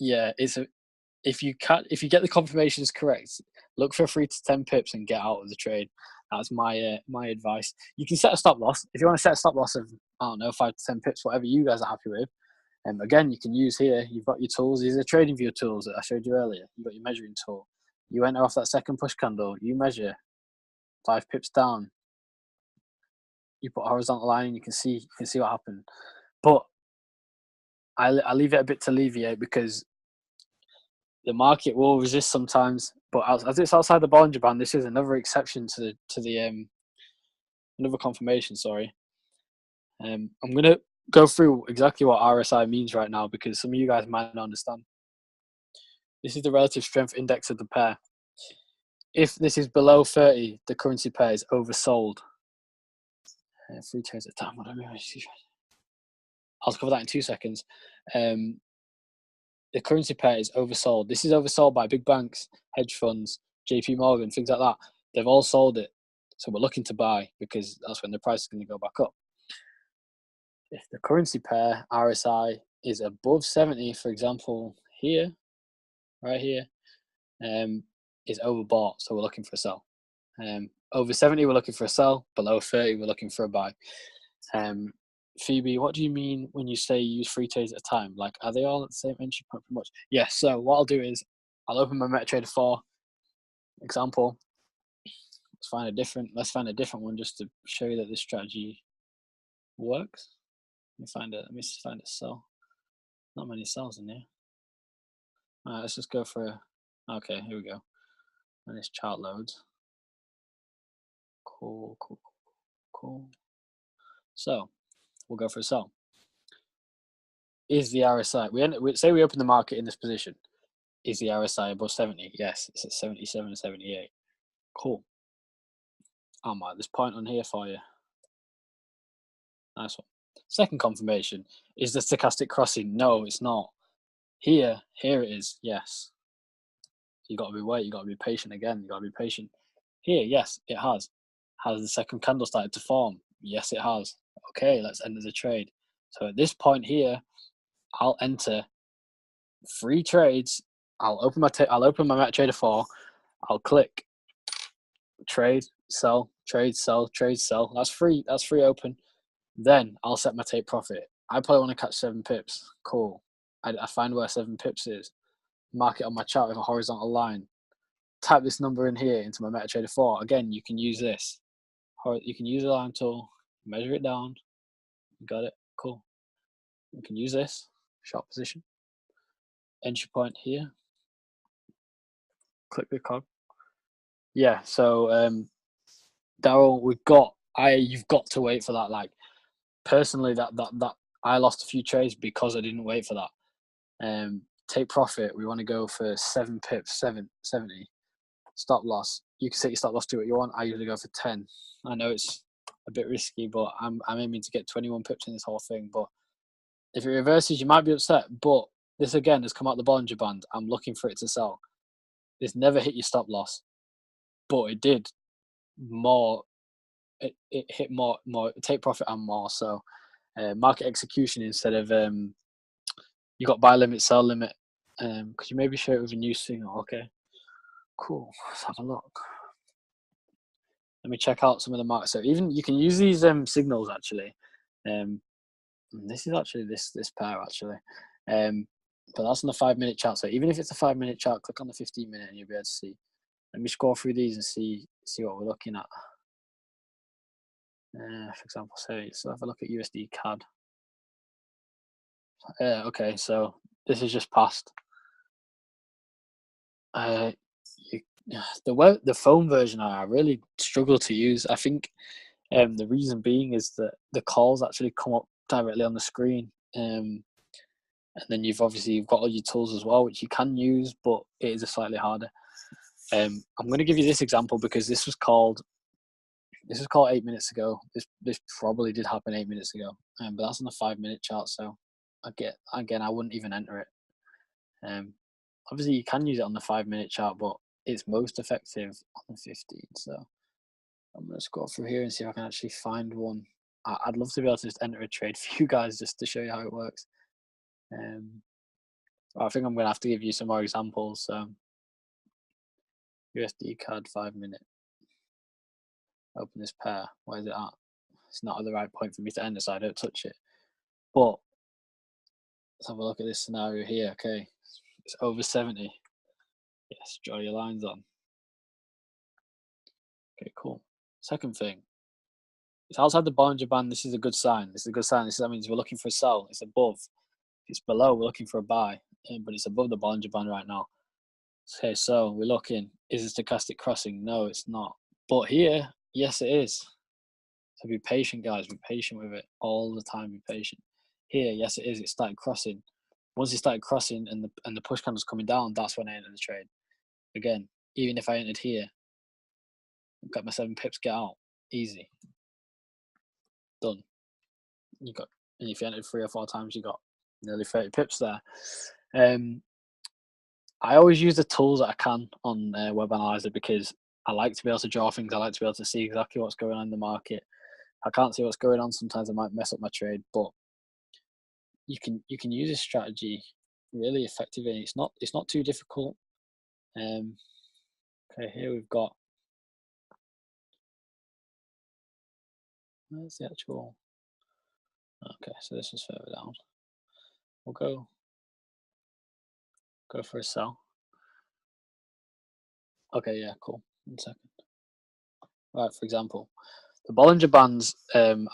yeah, if you get the confirmations correct, look for 3 to 10 pips and get out of the trade. That's my advice. You can set a stop loss if you want to set a stop loss of, I don't know, 5 to 10 pips, whatever you guys are happy with. Again, you can use here. You've got your tools. These are trading view tools that I showed you earlier. You've got your measuring tool. You enter off that second push candle. You measure 5 pips down. You put a horizontal line. And you can see what happened. But I leave it a bit to alleviate because the market will resist sometimes, but as it's outside the Bollinger Band, this is another exception to the another confirmation. Sorry, I'm gonna go through exactly what RSI means right now because some of you guys might not understand. This is the relative strength index of the pair. If this is below 30, the currency pair is oversold. 3 trades at a time. I'll cover that in 2 seconds. The currency pair is oversold. This is oversold by big banks, hedge funds, JP Morgan, things like that. They've all sold it. So we're looking to buy because that's when the price is going to go back up. If the currency pair, RSI, is above 70, for example, here, right here, is overbought. So we're looking for a sell. Over 70, we're looking for a sell. Below 30, we're looking for a buy. Phoebe, what do you mean when you say use 3 trades at a time? Like, are they all at the same entry point pretty much? Yes, so what I'll do is I'll open my MetaTrader 4 example. Let's find a different one just to show you that this strategy works. Let me find a sell. Not many sells in here. Alright, let's just go for okay, here we go. And this chart loads. Cool. So we'll go for a sell. Is the RSI, say we open the market in this position. Is the RSI above 70? Yes, it's at 77, 78. Cool. I'm at this point on here for you. Nice one. Second confirmation. Is the stochastic crossing? No, it's not. Here it is. Yes. You got to be patient again. You got to be patient. Here, yes, it has. Has the second candle started to form? Yes, it has. Okay, let's enter the trade. So at this point here, I'll enter 3 trades. I'll open my MetaTrader 4. I'll click trade, sell, trade, sell, trade, sell. That's free open. Then I'll set my take profit. I probably want to catch 7 pips. Cool. I find where 7 pips is. Mark it on my chart with a horizontal line. Type this number in here into my MetaTrader 4. Again, you can use this. You can use a line tool, measure it down. Got it. Cool. You can use this. Short position. Entry point here. Click the cog. Yeah, so Daryl, you've got to wait for that. Like personally, that I lost a few trades because I didn't wait for that. Take profit. We want to go for 7 pips, 70. stop loss. You can set your stop loss to what you want. I usually go for 10. I know it's a bit risky, but I'm aiming to get 21 pips in this whole thing. But if it reverses, you might be upset. But this again has come out the Bollinger Band. I'm looking for it to sell. This never hit your stop loss, but it did more. It hit more take profit and more. So market execution instead of you got buy limit, sell limit. Could you maybe share it with a new signal? Okay, cool. Let's have a look. Let me check out some of the markets. So even you can use these signals actually. This is actually this pair actually. But that's on the 5-minute chart. So even if it's a 5-minute chart, click on the 15-minute and you'll be able to see. Let me scroll through these and see what we're looking at. For example, say so have a look at USD CAD. Okay, so this is just past. The phone version I really struggle to use. I think the reason being is that the calls actually come up directly on the screen, and then you've got all your tools as well, which you can use, but it is a slightly harder. I'm going to give you this example because this was called 8 minutes ago. This probably did happen 8 minutes ago, but that's on the 5-minute chart. So I wouldn't even enter it. Obviously you can use it on the 5-minute chart, but it's most effective on the 15. So I'm going to scroll through here and see if I can actually find one. I'd love to be able to just enter a trade for you guys just to show you how it works. I think I'm going to have to give you some more examples. USD CAD 5-minute. Open this pair. Where is it at? It's not at the right point for me to enter, so I don't touch it. But let's have a look at this scenario here. Okay, it's over 70. Yes, draw your lines on. Okay, cool. Second thing, it's outside the Bollinger Band. This is a good sign. That means we're looking for a sell. It's above. If it's below, we're looking for a buy. But it's above the Bollinger Band right now. Okay, so we're looking. Is it stochastic crossing? No, it's not. But here, yes, it is. So be patient, guys. Be patient with it all the time. Be patient. Here, yes, it is. It started crossing. Once it started crossing and the push candle's coming down, that's when I entered the trade. Again, even if I entered here, got my 7 pips, get out. Easy. Done. And if you entered 3 or 4 times, you got nearly 30 pips there. I always use the tools that I can on Web Analyzer because I like to be able to draw things. I like to be able to see exactly what's going on in the market. I can't see what's going on. Sometimes I might mess up my trade, but you can use this strategy really effectively. It's not too difficult. Okay, here we've got. Where's the actual? Okay, so this is further down. We'll go for a sell. Okay, yeah, cool. 1 second. Right, for example, the Bollinger Bands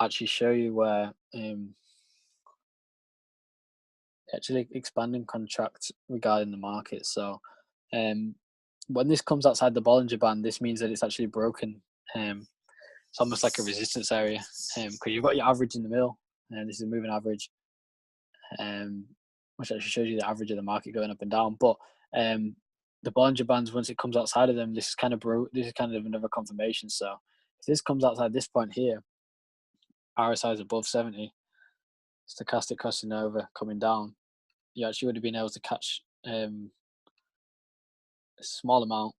actually show you where actually expanding contracts regarding the market. So when this comes outside the Bollinger Band, this means that it's actually broken. It's almost like a resistance area because you've got your average in the middle, and this is a moving average, which actually shows you the average of the market going up and down. But the Bollinger Bands, once it comes outside of them, this is kind of another confirmation. So if this comes outside this point here, RSI is above 70, stochastic crossing over, coming down, you actually would have been able to catch a small amount,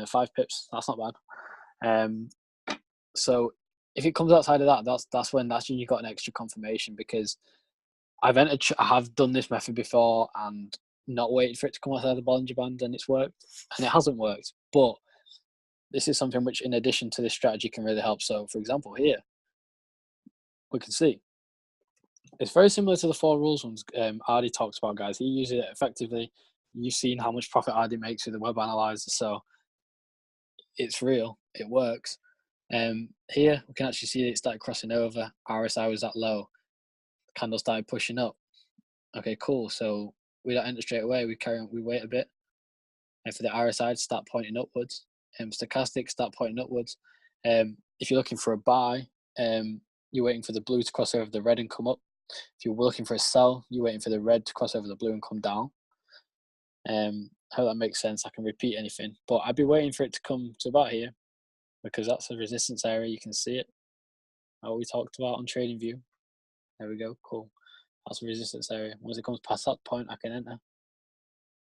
5 pips. That's not bad. So if it comes outside of that, that's when you got an extra confirmation, because I have done this method before and not waited for it to come outside the Bollinger Band, and it's worked, and it hasn't worked. But this is something which, in addition to this strategy, can really help. So, for example, here we can see it's very similar to the 4 rules ones Ardy talks about, guys. He uses it effectively. You've seen how much profit Ardy makes with the Web Analyzer, so it's real. It works. Here we can actually see it started crossing over. RSI was at low. The candle started pushing up. Okay, cool. So we don't enter straight away. We carry on. We wait a bit, and for the RSI to start pointing upwards. Stochastic start pointing upwards. If you're looking for a buy, you're waiting for the blue to cross over the red and come up. If you're looking for a sell, you're waiting for the red to cross over the blue and come down. I hope that makes sense. I can repeat anything, but I'd be waiting for it to come to about here, because that's a resistance area. You can see it. What we talked about on TradingView. There we go. Cool. That's a resistance area. Once it comes past that point, I can enter.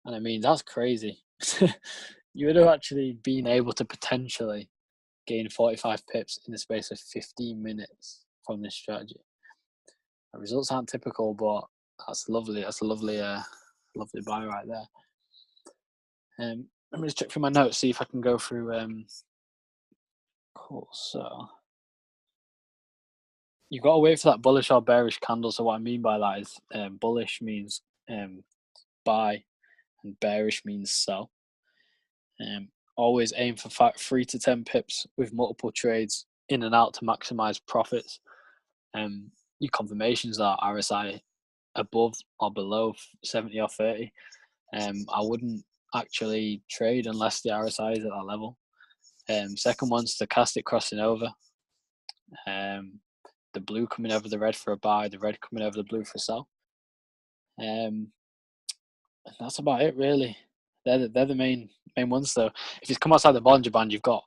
And I mean, that's crazy. You would have actually been able to potentially gain 45 pips in the space of 15 minutes from this strategy. The results aren't typical, but that's lovely. That's a lovely, lovely buy right there. Let me just check through my notes, see if I can go through. Cool. So you've got to wait for that bullish or bearish candle. So what I mean by that is bullish means buy and bearish means sell. Always aim for 3 to 10 pips with multiple trades in and out to maximize profits. Your confirmations are RSI above or below 70 or 30. I wouldn't actually trade unless the RSI is at that level. Second one, stochastic crossing over. The blue coming over the red for a buy, the red coming over the blue for a sell. And that's about it, really. They're the main ones, though. If it's come outside the Bollinger Band, you've got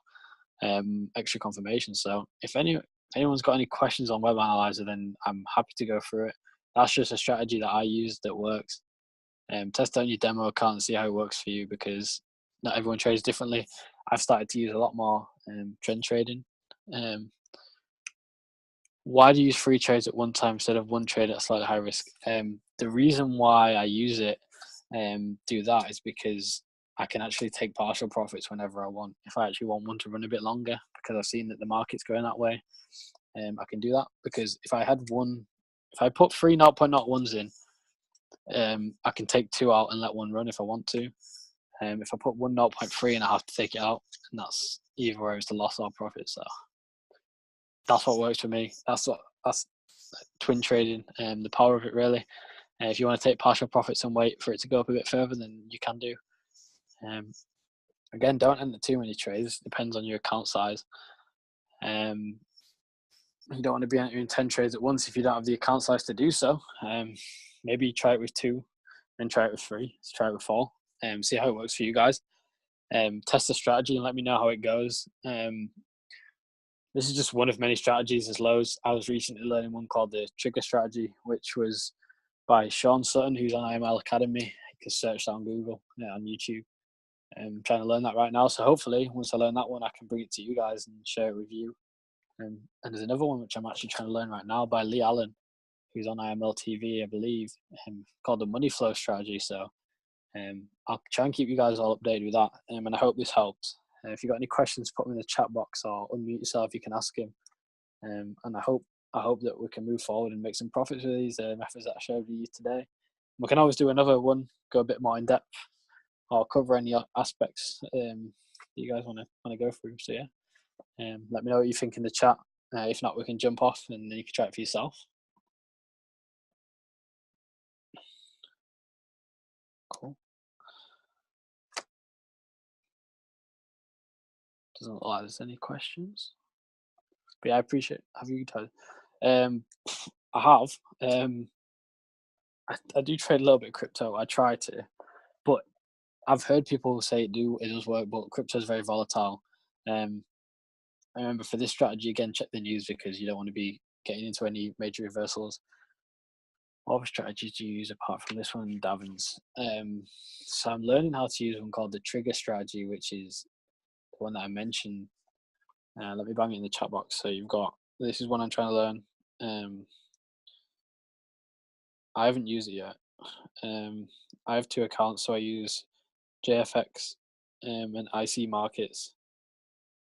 extra confirmation. So if anyone's got any questions on Web Analyzer, then I'm happy to go through it. That's just a strategy that I use that works. Test out your demo account and see how it works for you, because not everyone trades differently. I've started to use a lot more trend trading. Why do you use 3 trades at one time instead of 1 trade at slightly high risk? The reason why I use it, do that, is because I can actually take partial profits whenever I want. If I actually want one to run a bit longer, because I've seen that the market's going that way, I can do that. Because if I put 3 0.01s in, I can take 2 out and let 1 run if I want to. If I put 1 0.3 and I have to take it out, and that's either way it's the loss or profit. So that's what works for me. That's twin trading, the power of it, really. If you want to take partial profits and wait for it to go up a bit further, then you can do. Again, don't enter too many trades. It depends on your account size. You don't want to be entering 10 trades at once if you don't have the account size to do so. Maybe try it with 2, then try it with 3. Let's try it with 4. See how it works for you guys. Test the strategy and let me know how it goes. This is just one of many strategies. There's loads. I was recently learning one called the trigger strategy, which was by Sean Sutton, who's on IML Academy. You can search that on Google, on YouTube. I'm trying to learn that right now. So hopefully, once I learn that one, I can bring it to you guys and share it with you. And there's another one which I'm actually trying to learn right now by Lee Allen, who's on IML TV, I believe, called the money flow strategy. So I'll try and keep you guys all updated with that. And I hope this helped. If you've got any questions, put them in the chat box or unmute yourself. You can ask him. And I hope that we can move forward and make some profits with these methods that I showed you today. We can always do another one, go a bit more in depth, or cover any aspects that you guys want to go through. So yeah, let me know what you think in the chat. If not, we can jump off and then you can try it for yourself. Cool. Doesn't look like there's any questions. But yeah, I appreciate it. Have you tried? I have. I do trade a little bit of crypto. I try to, but I've heard people say it does work, but crypto is very volatile. I remember for this strategy, again, check the news because you don't want to be getting into any major reversals. What other strategies do you use apart from this one, Davin's? So I'm learning how to use one called the trigger strategy, which is the one that I mentioned. Let me bang it in the chat box. So you've got, this is one I'm trying to learn. I haven't used it yet. I have 2 accounts, so I use JFX and IC Markets.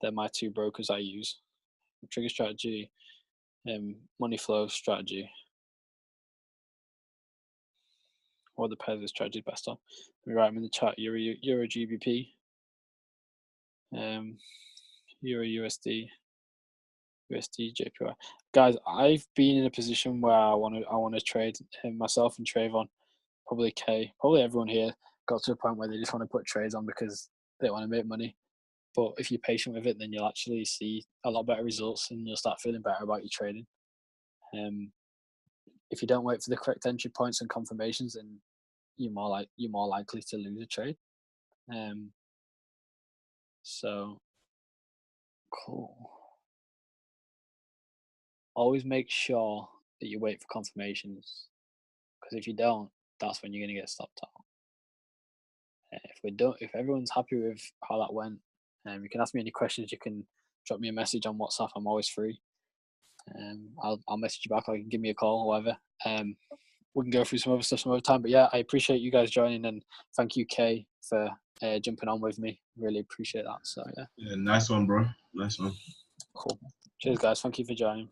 They're my 2 brokers I use. Trigger strategy, money flow strategy. What are the pairs of strategy best on? Let me write them in the chat. EURGBP, EURUSD, USDJPY. Guys, I've been in a position where I want to trade myself and Trayvon, probably everyone here got to a point where they just want to put trades on because they want to make money. But if you're patient with it, then you'll actually see a lot better results and you'll start feeling better about your trading. If you don't wait for the correct entry points and confirmations, then you're more likely to lose a trade. So cool. Always make sure that you wait for confirmations, because if you don't, that's when you're going to get stopped out. If everyone's happy with how that went, you can ask me any questions. You can drop me a message on WhatsApp. I'm always free. I'll message you back, or you can give me a call, or whatever. We can go through some other stuff some other time. But yeah, I appreciate you guys joining, and thank you, Kay, for jumping on with me. Really appreciate that. So yeah, nice one, bro. Nice one. Cool. Cheers, guys. Thank you for joining.